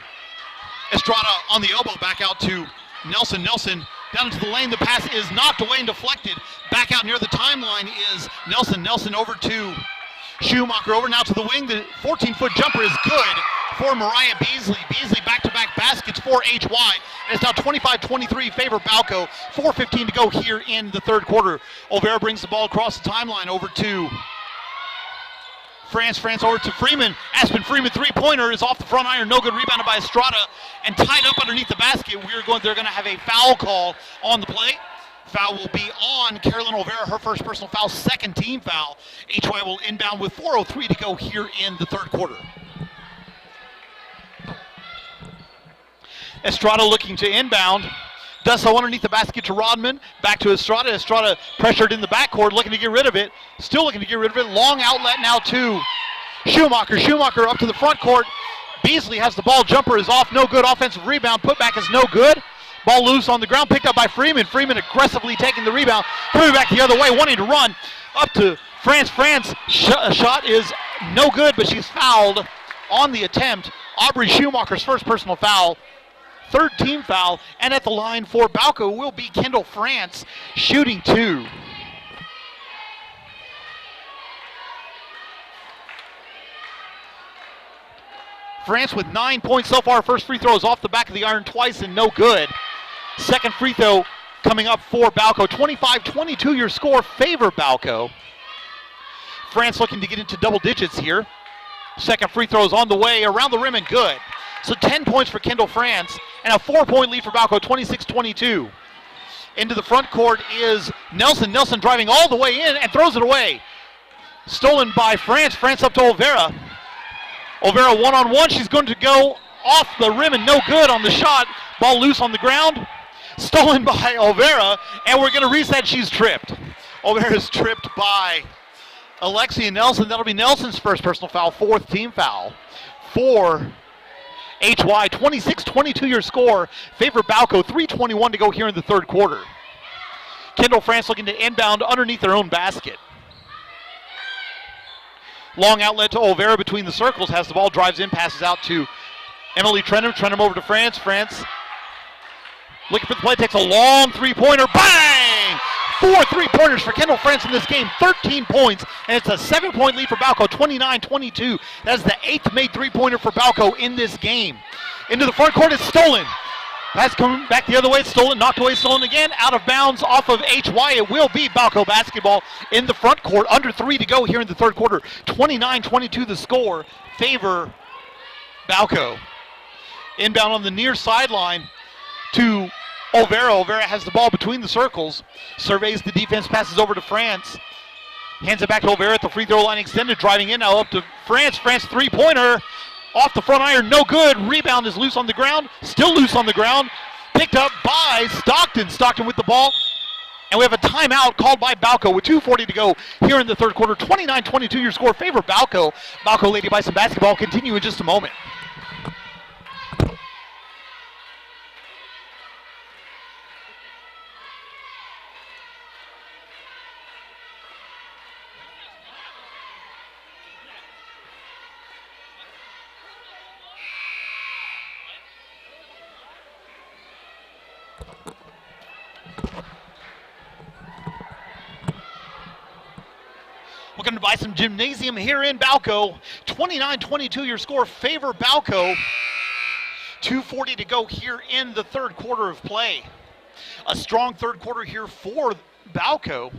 Estrada on the elbow. Back out to Nelson. Nelson down into the lane. The pass is knocked away and deflected. Back out near the timeline is Nelson. Nelson over to Schumacher. Over now to the wing. The 14-foot jumper is good for Mariah Beasley. Beasley back-to-back baskets for HY. And it's now 25-23 favor Balko. 4:15 to go here in the third quarter. Olvera brings the ball across the timeline over to France over to Freeman. Aspen Freeman three-pointer is off the front iron. No good. Rebounded by Estrada and tied up underneath the basket. They're going to have a foul call on the play. Foul will be on Carolyn Olvera, her first personal foul, second team foul. HY will inbound with 4:03 to go here in the third quarter. Estrada looking to inbound. Does so underneath the basket to Rodman. Back to Estrada. Estrada pressured in the backcourt, looking to get rid of it. Still looking to get rid of it. Long outlet now to Schumacher. Schumacher up to the front court. Beasley has the ball. Jumper is off. No good. Offensive rebound. Putback is no good. Ball loose on the ground. Picked up by Freeman. Freeman aggressively taking the rebound. Coming back the other way, wanting to run. Up to France. France shot is no good, but she's fouled on the attempt. Aubrey Schumacher's first personal foul. Third team foul, and at the line for Balko will be Kendall France, shooting two. France with 9 points so far. First free throw is off the back of the iron twice and no good. Second free throw coming up for Balko. 25-22 your score, favor Balko. France looking to get into double digits here. Second free throw is on the way, around the rim and good. So 10 points for Kendall France and a 4-point lead for Balko, 26-22. Into the front court is Nelson. Nelson driving all the way in and throws it away. Stolen by France. France up to Olvera. Olvera one-on-one. She's going to go off the rim and no good on the shot. Ball loose on the ground. Stolen by Olvera, and we're going to reset. She's tripped. Olvera's tripped by Alexia Nelson. That'll be Nelson's first personal foul, fourth team foul for HY. 26-22 your score. Favor Balko. 3:21 to go here in the third quarter. Kendall France looking to inbound underneath their own basket. Long outlet to Olvera between the circles. Has the ball, drives in, passes out to Emily Trenum. Trenum over to France. France looking for the play. Takes a long three-pointer. Bang! 4 3-pointers for Kendall France in this game. 13 points, and it's a 7-point lead for Balko, 29-22. That is the 8th made three-pointer for Balko in this game. Into the front court, it's stolen. Pass coming back the other way, it's stolen, knocked away, stolen again. Out of bounds off of HY. It will be Balko basketball in the front court. Under 3 to go here in the third quarter. 29-22 the score. Favor Balko. Inbound on the near sideline to Olvera. Olvera has the ball between the circles. Surveys the defense, passes over to France. Hands it back to Olvera at the free throw line extended. Driving in now up to France. France three-pointer. Off the front iron, no good. Rebound is loose on the ground. Still loose on the ground. Picked up by Stockton. Stockton with the ball. And we have a timeout called by Balko with 2:40 to go here in the third quarter. 29-22 your score. Favor Balko. Balko Lady Bison basketball continue in just a moment. Welcome to Bison Gymnasium here in Balko. 29-22 your score, favor Balko. 2:40 to go here in the third quarter of play. A strong third quarter here for Balko.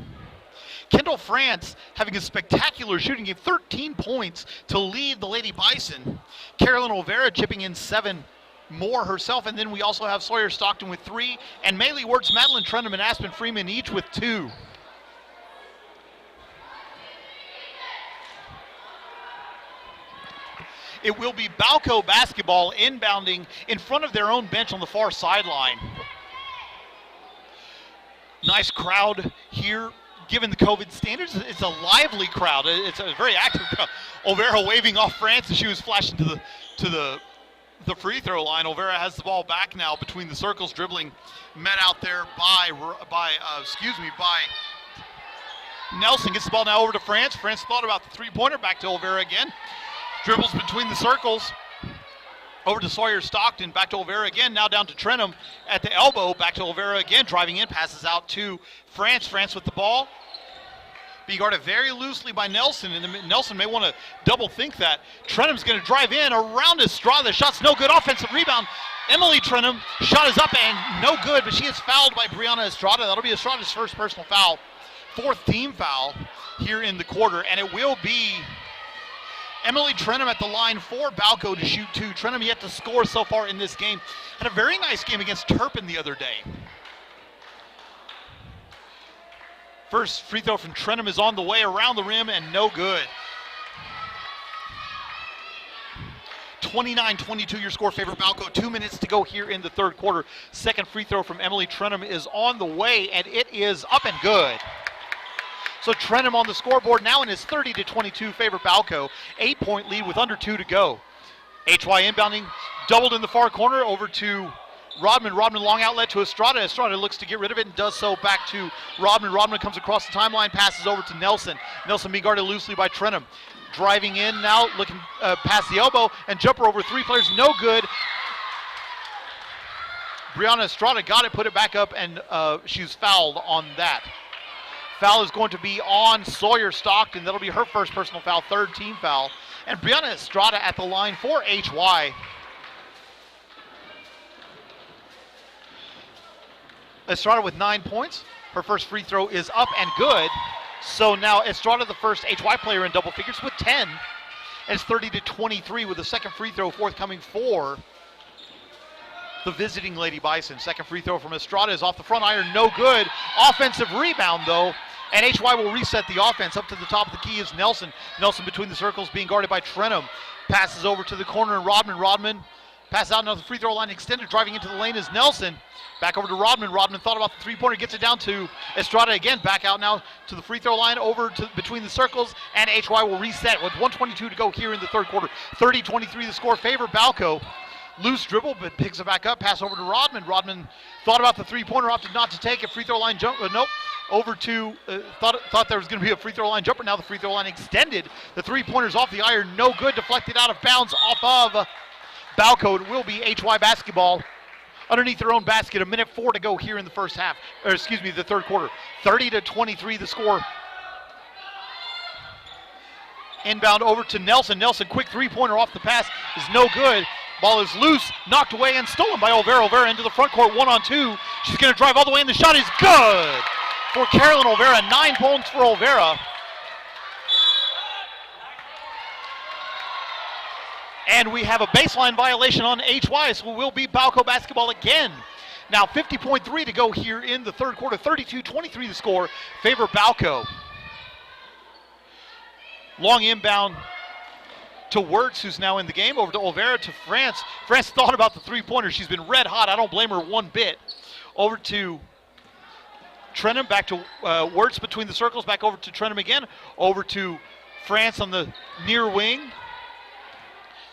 Kendall France having a spectacular shooting game, 13 points to lead the Lady Bison. Carolyn Olvera chipping in 7 more herself, and then we also have Sawyer Stockton with 3, and Maylee Wirtz, Madeline Trenum, and Aspen Freeman each with 2. It will be Balko basketball inbounding in front of their own bench on the far sideline. Nice crowd here, given the COVID standards. It's a lively crowd. It's a very active crowd. Olvera waving off France as she was flashing to the the free throw line. Olvera has the ball back now between the circles, dribbling, met out there by Nelson. Gets the ball now over to France. France thought about the three-pointer, back to Olvera again. Dribbles between the circles. Over to Sawyer Stockton, back to Olvera again, now down to Trenum at the elbow, back to Olvera again, driving in, passes out to France. France with the ball. Being guarded very loosely by Nelson, and Nelson may want to double think that. Trenum's going to drive in around Estrada. The shot's no good. Offensive rebound. Emily Trenum, shot is up and no good, but she is fouled by Brianna Estrada. That'll be Estrada's first personal foul, fourth team foul here in the quarter, and it will be Emily Trenum at the line for Balko to shoot two. Trenum yet to score so far in this game. Had a very nice game against Turpin the other day. First free throw from Trenum is on the way around the rim and no good. 29-22 your score, favor Balko. 2 minutes to go here in the third quarter. Second free throw from Emily Trenum is on the way and it is up and good. So Trenum on the scoreboard now in his 30-22 favor Balko. 8-point lead with under 2 to go. HY inbounding, doubled in the far corner over to Rodman. Rodman long outlet to Estrada. Estrada looks to get rid of it and does so back to Rodman. Rodman comes across the timeline, passes over to Nelson. Nelson being guarded loosely by Trenum. Driving in now, looking past the elbow, and jumper over three players, no good. Brianna Estrada got it, put it back up, and she's fouled on that. Foul is going to be on Sawyer Stockton. That'll be her first personal foul, third team foul. And Brianna Estrada at the line for HY. Estrada with 9 points. Her first free throw is up and good. So now Estrada, the first HY player in double figures with 10. And it's 30-23 with the second free throw forthcoming for the visiting Lady Bison. Second free throw from Estrada is off the front iron, no good. Offensive rebound though. And HY will reset the offense. Up to the top of the key is Nelson. Nelson between the circles being guarded by Trenum. Passes over to the corner and Rodman. Rodman passes out another free throw line extended. Driving into the lane is Nelson. Back over to Rodman. Rodman thought about the three-pointer, gets it down to Estrada again. Back out now to the free throw line, over to between the circles, and HY will reset with 1:22 to go here in the third quarter. 30-23 the score, favor Balko. Loose dribble, but picks it back up. Pass over to Rodman. Rodman thought about the three-pointer, opted not to take it. Free throw line jump, nope. Over to, thought there was going to be a free throw line jumper. Now the free throw line extended. The three-pointer's off the iron, no good. Deflected out of bounds off of Balko. It will be HY basketball underneath their own basket. 1:04 to go here in the first half, or excuse me, the third quarter. 30-23 the score. Inbound over to Nelson. Nelson, quick three-pointer off the pass is no good. Ball is loose, knocked away, and stolen by Olvera. Olvera into the front court, 1-on-2. She's going to drive all the way, and the shot is good for Carolyn Olvera. 9 points for Olvera. And we have a baseline violation on HY, so it will be Balko basketball again. Now 50.3 to go here in the third quarter. 32-23 the score, favor Balko. Long inbound to Wirtz, who's now in the game. Over to Olvera, to France. France thought about the three-pointer. She's been red hot. I don't blame her one bit. Over to Trenum, back to Wirtz between the circles, back over to Trenum again. Over to France on the near wing.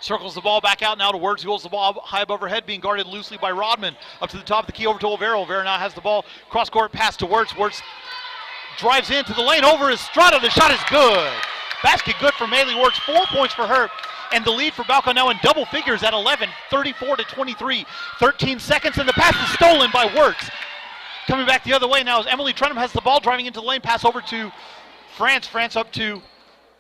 Circles the ball back out now to Wirtz, who holds the ball high above her head, being guarded loosely by Rodman. Up to the top of the key, over to Olvera. Olvera now has the ball. Cross-court pass to Wirtz. Wirtz drives into the lane, over Estrada. The shot is good. Basket good for Maylee Wirtz. 4 points for her. And the lead for Balko now in double figures at 11. 34-23. 13 seconds, and the pass is stolen by Wirtz. Coming back the other way now as Emily Trenum has the ball, driving into the lane. Pass over to France. France up to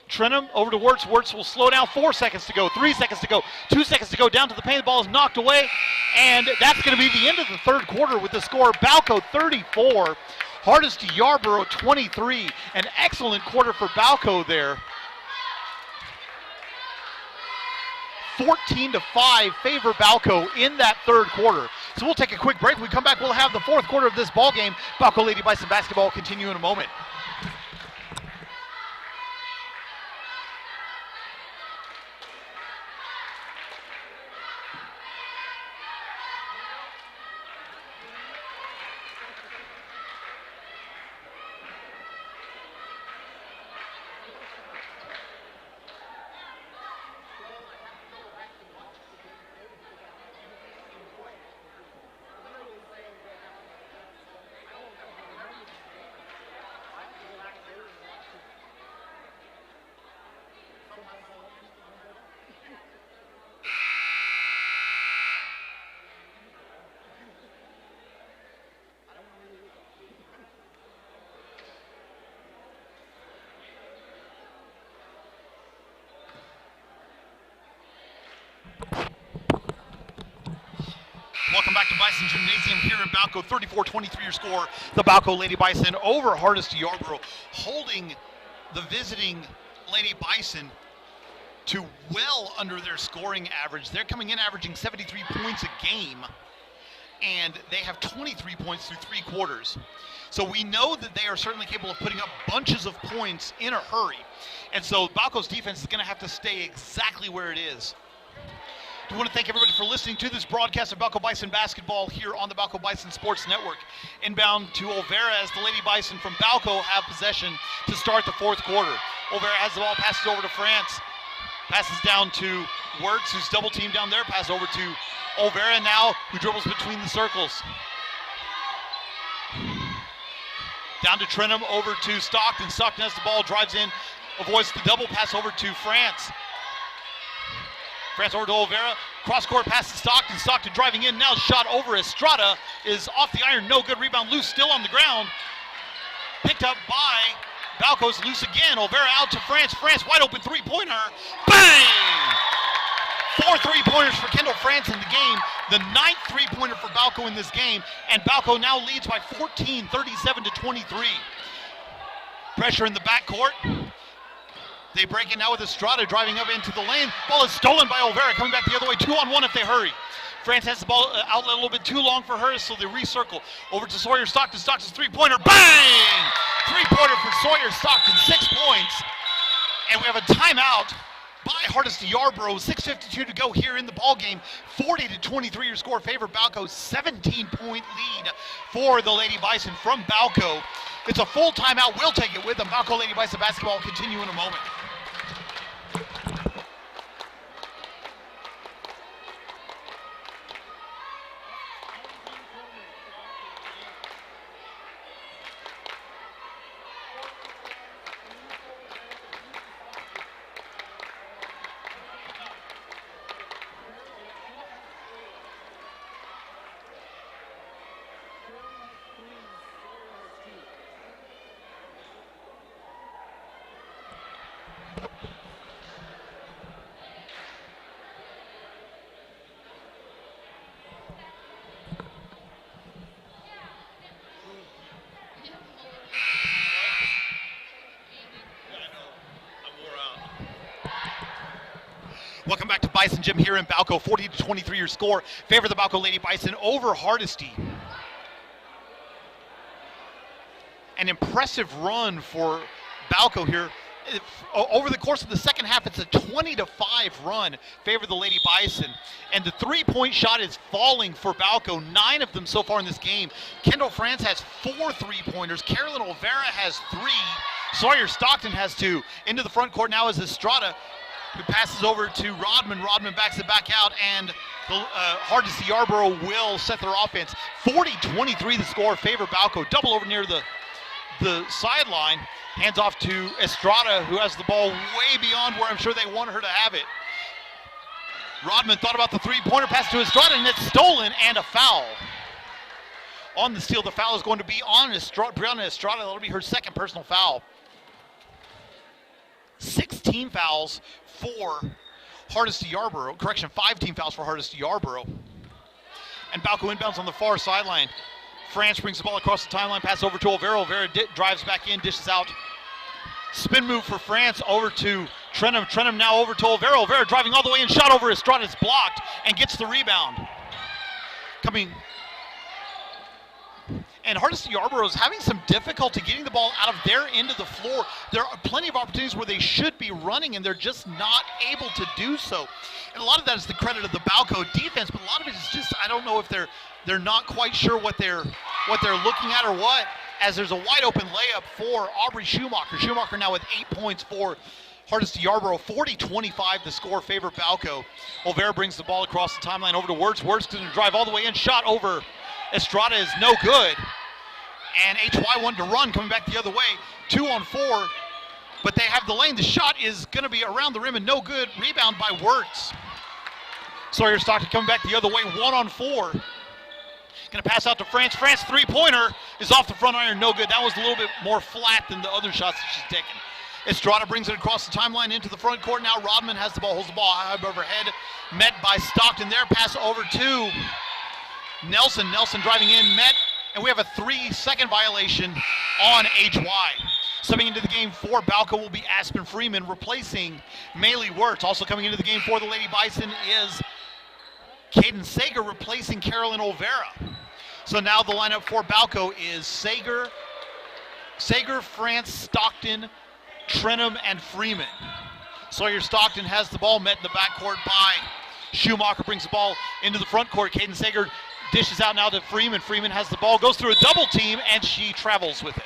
Trenum, over to Wirtz. Wirtz will slow down. 4 seconds to go. 3 seconds to go. 2 seconds to go. Down to the paint. The ball is knocked away. And that's going to be the end of the third quarter with the score. Balko 34. Hardesty Yarbrough 23. An excellent quarter for Balko there. 14-5 favor Balko in that third quarter. So we'll take a quick break. When we come back, we'll have the fourth quarter of this ball game. Balko Lady Bison basketball will continue in a moment. Welcome back to Bison Gymnasium here in Balko. 34-23 your score. The Balko Lady Bison over Hardesty Yarbrough, holding the visiting Lady Bison to well under their scoring average. They're coming in averaging 73 points a game, and they have 23 points through 3 quarters. So we know that they are certainly capable of putting up bunches of points in a hurry. And so Balko's defense is going to have to stay exactly where it is. I want to thank everybody for listening to this broadcast of Balko Bison basketball here on the Balko Bison Sports Network. Inbound to Olvera as the Lady Bison from Balko have possession to start the 4th quarter. Olvera has the ball, passes over to France. Passes down to Wirtz, who's double teamed down there. Pass over to Olvera now, who dribbles between the circles. Down to Trenum, over to Stockton. Stockton has the ball, drives in, avoids the double pass over to France. France over to Olvera. Cross-court pass to Stockton. Stockton driving in now. Shot over Estrada is off the iron. No good. Rebound loose. Still on the ground. Picked up by Balko's loose again. Olvera out to France. France wide open three-pointer. Bang! 4 3-pointers for Kendall France in the game. The 9th three-pointer for Balko in this game. And Balko now leads by 14, 37-23. Pressure in the backcourt. They break it now with Estrada driving up into the lane. Ball is stolen by Olvera, coming back the other way. 2-on-1 if they hurry. France has the ball outlet a little bit too long for her, so they recircle. Over to Sawyer Stockton. Stockton's three-pointer. Bang! Three-pointer for Sawyer Stockton. 6 points. And we have a timeout by Hardesty Yarbrough. 6:52 to go here in the ball game. 40-23 your score. Favor Balko. 17-point lead for the Lady Bison from Balko. It's a full timeout. We'll take it with them. Balko Lady Bison basketball will continue in a moment. Welcome back to Bison Gym here in Balko. 40-23 your score. Favor the Balko Lady Bison over Hardesty. An impressive run for Balko here. Over the course of the second half, it's a 20-5 run. Favor the Lady Bison. And the three-point shot is falling for Balko. 9 of them so far in this game. Kendall France has 4 three-pointers. Carolyn Olvera has 3. Sawyer Stockton has 2. Into the front court now is Estrada, who passes over to Rodman. Rodman backs it back out, and Hardesty Yarbrough will set their offense. 40-23 the score. Favor Balko. Double over near the sideline. Hands off to Estrada, who has the ball way beyond where I'm sure they want her to have it. Rodman thought about the three-pointer, pass to Estrada, and it's stolen, and a foul. On the steal, the foul is going to be on Brianna Estrada. That'll be her second personal foul. 16 fouls for Hardesty Yarbrough. Correction, 5 team fouls for Hardesty Yarbrough. And Balko inbounds on the far sideline. France brings the ball across the timeline, pass over to Olvera. Olvera drives back in, dishes out. Spin move for France over to Trenum. Trenum now over to Olvera. Olvera driving all the way and shot over Estrada. It's blocked and gets the rebound. And Hardesty Yarbrough is having some difficulty getting the ball out of their end of the floor. There are plenty of opportunities where they should be running, and they're just not able to do so. And a lot of that is the credit of the Balko defense, but a lot of it is just, I don't know if they're not quite sure what they're looking at or what, as there's a wide open layup for Aubrey Schumacher. Schumacher now with 8 points for Hardesty Yarbrough. 40-25 the score, favor Balko. Olvera brings the ball across the timeline over to Wirtz. Wirtz going to drive all the way in, shot over Estrada is no good. And HY wanted to run, coming back the other way. 2-on-4, but they have the lane. The shot is going to be around the rim and no good. Rebound by Wirtz. Sawyer Stockton coming back the other way, 1-on-4. Going to pass out to France. France three-pointer is off the front iron, no good. That was a little bit more flat than the other shots that she's taken. Estrada brings it across the timeline into the front court. Now Rodman has the ball, holds the ball high overhead. Met by Stockton there. Pass over to Nelson driving in, met, and we have a 3-second violation on HY. Stepping into the game for Balko will be Aspen Freeman, replacing Maylee Wirtz. Also coming into the game for the Lady Bison is Caden Sager, replacing Carolyn Olvera. So now the lineup for Balko is Sager, France, Stockton, Trenum, and Freeman. Sawyer Stockton has the ball, met in the backcourt by Schumacher, brings the ball into the front court. Caden Sager dishes out now to Freeman. Freeman has the ball, goes through a double team, and she travels with it.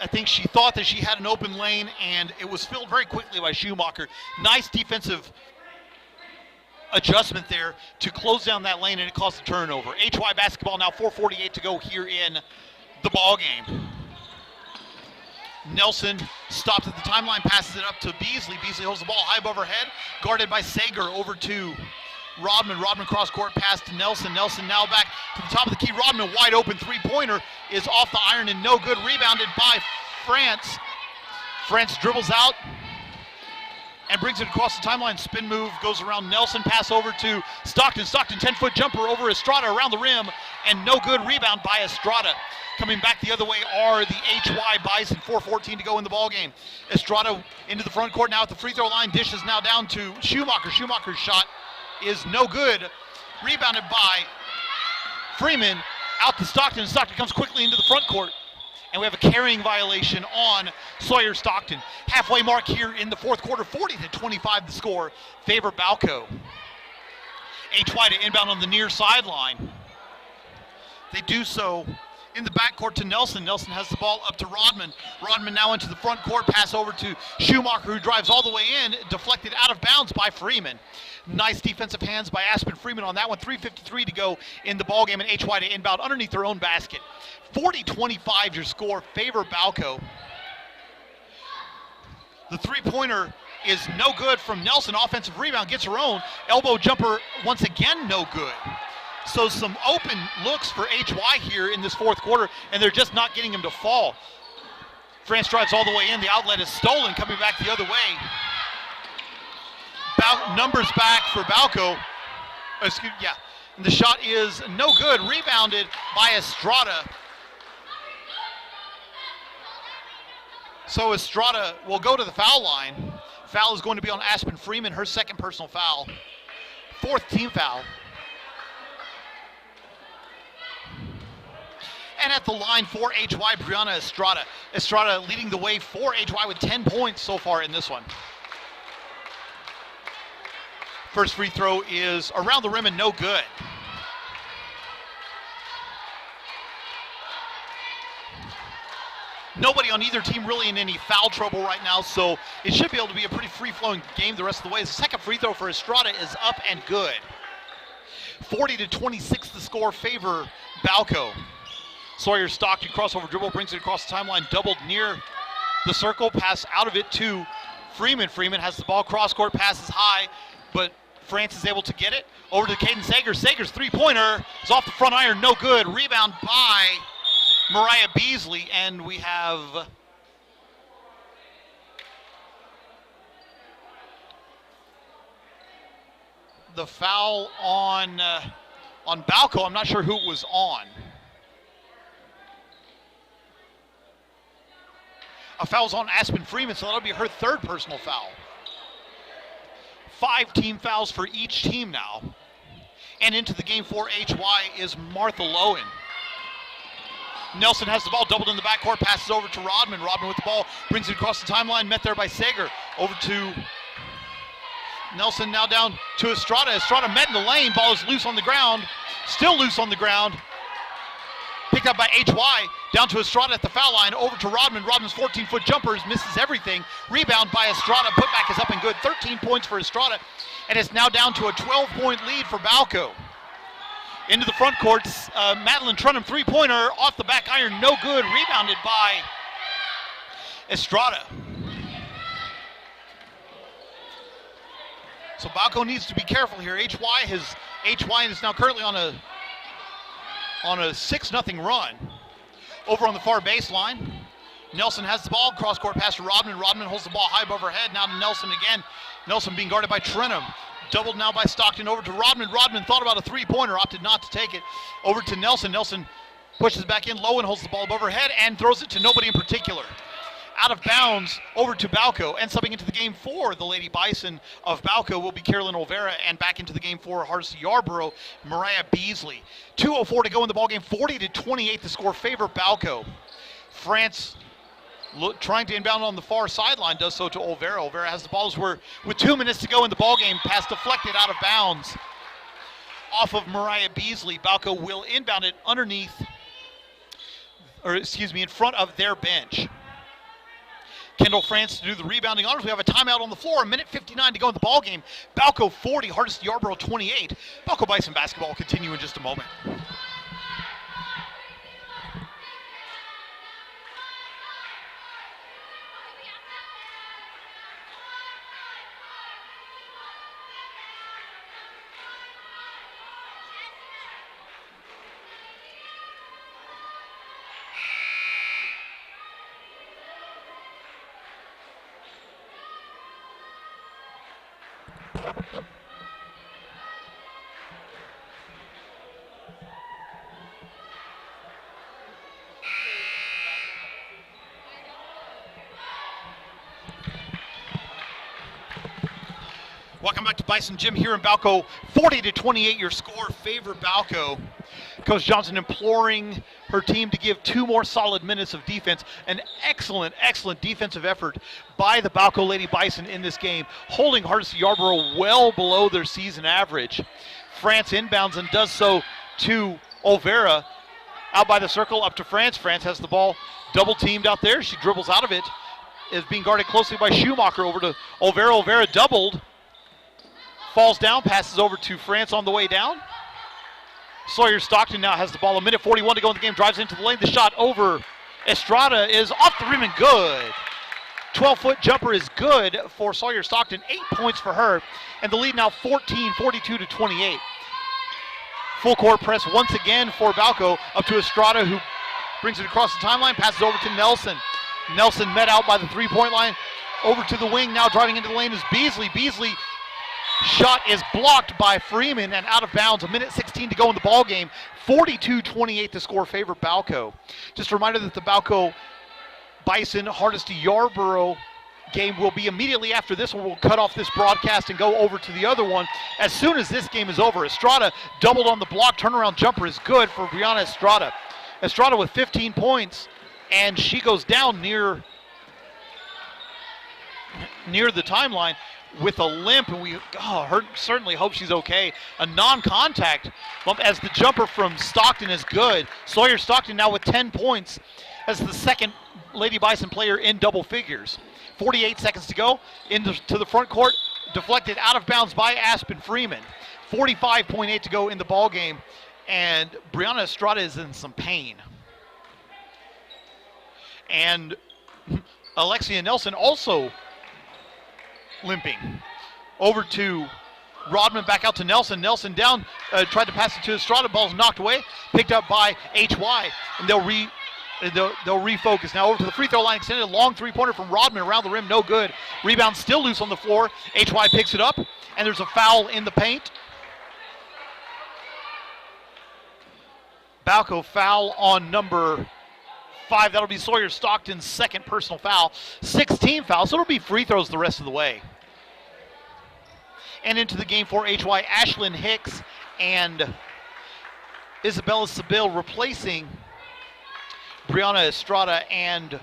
I think she thought that she had an open lane, and it was filled very quickly by Schumacher. Nice defensive adjustment there to close down that lane, and it caused a turnover. HY basketball now, 4:48 to go here in the ball game. Nelson stops at the timeline, passes it up to Beasley. Beasley holds the ball high above her head, guarded by Sager. Over to Rodman. Rodman cross-court pass to Nelson. Nelson now back to the top of the key. Rodman, wide open three-pointer, is off the iron and no good. Rebounded by France. France dribbles out and brings it across the timeline. Spin move goes around Nelson. Pass over to Stockton. Stockton, 10-foot jumper over Estrada around the rim, and no good. Rebound by Estrada. Coming back the other way are the HY Bison. 4:14 to go in the ballgame. Estrada into the front court now at the free throw line. Dishes now down to Schumacher. Schumacher's shot is no good. Rebounded by Freeman. Out to Stockton. Stockton comes quickly into the front court. And we have a carrying violation on Sawyer Stockton. Halfway mark here in the fourth quarter. 40-25 the score. Favor Balko. HY to inbound on the near sideline. They do so in the backcourt to Nelson. Nelson has the ball up to Rodman. Rodman now into the front court. Pass over to Schumacher, who drives all the way in. Deflected out of bounds by Freeman. Nice defensive hands by Aspen Freeman on that one. 3:53 to go in the ballgame, and HY to inbound underneath their own basket. 40-25 your score. Favor Balko. The three-pointer is no good from Nelson. Offensive rebound, gets her own. Elbow jumper once again no good. So some open looks for HY here in this fourth quarter, and they're just not getting him to fall. France drives all the way in. The outlet is stolen, coming back the other way. Numbers back for Balko. And the shot is no good. Rebounded by Estrada. So Estrada will go to the foul line. Foul is going to be on Aspen Freeman, her second personal foul. Fourth team foul. And at the line for HY, Brianna Estrada. Estrada leading the way for HY with 10 points so far in this one. First free throw is around the rim and no good. Nobody on either team really in any foul trouble right now, so it should be able to be a pretty free-flowing game the rest of the way. The second free throw for Estrada is up and good. 40-26 the score, favor Balko. Sawyer Stockton crossover dribble, brings it across the timeline, doubled near the circle, pass out of it to Freeman. Freeman has the ball, cross-court, passes high, but France is able to get it. Over to Caden Sager. Sager's three-pointer is off the front iron, no good. Rebound by Mariah Beasley, and we have the foul on Balko. I'm not sure who it was on. A foul's on Aspen Freeman, so that'll be her third personal foul. 5 team fouls for each team now. And into the game for HY is Martha Lowen. Nelson has the ball, doubled in the backcourt, passes over to Rodman. Rodman with the ball, brings it across the timeline, met there by Sager. Over to Nelson, now down to Estrada. Estrada met in the lane, ball is loose on the ground, still loose on the ground. Picked up by HY, down to Estrada at the foul line, over to Rodman. Rodman's 14-foot jumpers, misses everything. Rebound by Estrada, putback is up and good. 13 points for Estrada, and it's now down to a 12-point lead for Balko. Into the front court, Madeline Trenum, three-pointer, off the back iron, no good. Rebounded by Estrada. So Balko needs to be careful here. HY is now currently on a 6-0 run. Over on the far baseline, Nelson has the ball, cross-court pass to Rodman. Rodman holds the ball high above her head, now to Nelson again. Nelson being guarded by Trenum. Doubled now by Stockton over to Rodman. Rodman thought about a three-pointer, opted not to take it. Over to Nelson. Nelson pushes back in low and holds the ball above her head and throws it to nobody in particular. Out of bounds over to Balko, and subbing into the game for the Lady Bison of Balko will be Carolyn Olvera, and back into the game for Hardesty Yarbrough, Mariah Beasley. 2:04 to go in the ballgame, 40-28 the score favor Balko. France trying to inbound on the far sideline, does so to Olvera. Olvera has the balls with 2 minutes to go in the ballgame. Pass deflected out of bounds off of Mariah Beasley. Balko will inbound it in front of their bench. Kendall France to do the rebounding honors. We have a timeout on the floor. 1:59 to go in the ballgame. Balko 40, Hardesty Yarbrough 28. Balko Bison basketball will continue in just a moment. Welcome back to Bison Gym here in Balko. 40-28 your score favor Balko. Coach Johnson imploring her team to give 2 more solid minutes of defense. An excellent defensive effort by the Balko Lady Bison in this game, holding Hardesty Yarbrough well below their season average. France inbounds and does so to Olvera. Out by the circle, up to France. France has the ball double teamed out there. She dribbles out of it. Is being guarded closely by Schumacher. Over to Olvera. Olvera doubled. Falls down, passes over to France on the way down. Sawyer Stockton now has the ball. 1:41 to go in the game. Drives into the lane. The shot over Estrada is off the rim and good. 12-foot jumper is good for Sawyer Stockton. 8 points for her. And the lead now 42-28. Full court press once again for Balko. Up to Estrada, who brings it across the timeline. Passes over to Nelson. Nelson met out by the three-point line. Over to the wing. Now driving into the lane is Beasley. Beasley shot is blocked by Freeman and out of bounds. 1:16 to go in the ball game. 42-28 to score favor Balko. Just a reminder that the Balko Bison Hardesty Yarbrough game will be immediately after this one. We'll cut off this broadcast and go over to the other one as soon as this game is over. Estrada doubled on the block. Turnaround jumper is good for Brianna Estrada. Estrada with 15 points, and she goes down near the timeline with a limp, and we certainly hope she's okay. A non-contact bump as the jumper from Stockton is good. Sawyer Stockton now with 10 points as the second Lady Bison player in double figures. 48 seconds to go to the front court, deflected out of bounds by Aspen Freeman. 45.8 to go in the ball game, and Brianna Estrada is in some pain. And Alexia Nelson also limping. Over to Rodman, back out to Nelson. Nelson down, tried to pass it to Estrada. Ball's knocked away, picked up by HY, and they'll refocus. Now over to the free throw line, extended a long three-pointer from Rodman around the rim, no good. Rebound still loose on the floor. HY picks it up, and there's a foul in the paint. Balko foul on number 5. That'll be Sawyer Stockton's second personal foul. 16 fouls, so it'll be free throws the rest of the way. And into the game for HY, Ashlyn Hicks and Isabella Seville replacing Brianna Estrada and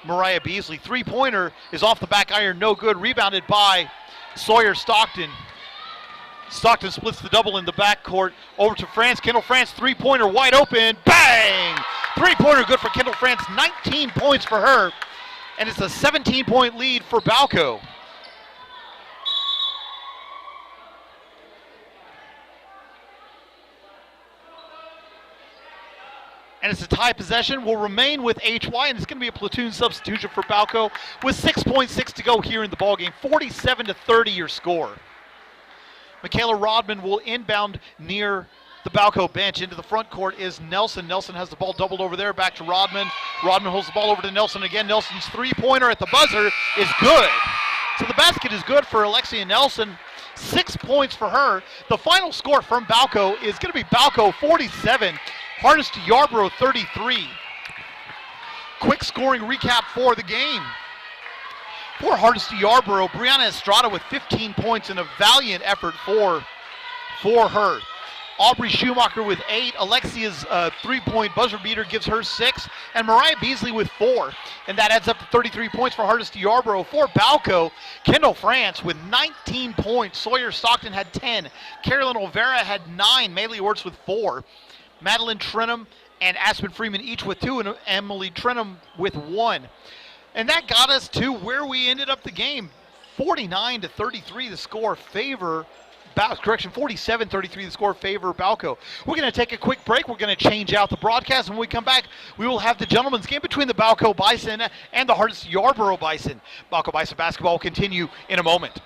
Mariah Beasley. Three-pointer is off the back iron, no good. Rebounded by Sawyer Stockton. Stockton splits the double in the backcourt. Over to France. Kendall France, three-pointer wide open. Bang! Three-pointer good for Kendall France. 19 points for her. And it's a 17-point lead for Balko. And it's a tie possession. Will remain with HY, and it's going to be a platoon substitution for Balko with 6.6 to go here in the ballgame. 47-30 your score. Michaela Rodman will inbound near the Balko bench. Into the front court is Nelson. Nelson has the ball doubled over there. Back to Rodman. Rodman holds the ball over to Nelson again. Nelson's three-pointer at the buzzer is good. So the basket is good for Alexia Nelson. 6 points for her. The final score from Balko is going to be Balko 47, Hardesty Yarbrough 33. Quick scoring recap for the game. For Hardesty Yarbrough, Brianna Estrada with 15 points in a valiant effort for her. Aubrey Schumacher with 8. Alexia's 3-point buzzer beater gives her 6. And Mariah Beasley with 4. And that adds up to 33 points for Hardesty Yarbrough. For Balko, Kendall France with 19 points. Sawyer Stockton had 10. Carolyn Olvera had 9. Maylee Orts with 4. Madeline Trenum and Aspen Freeman each with 2. And Emily Trenum with 1. And that got us to where we ended up the game. 49-33 the score favor 47-33 the score favor Balko. We're going to take a quick break. We're going to change out the broadcast. And when we come back, we will have the gentlemen's game between the Balko Bison and the Hardesty Yarbrough Bison. Balko Bison basketball will continue in a moment.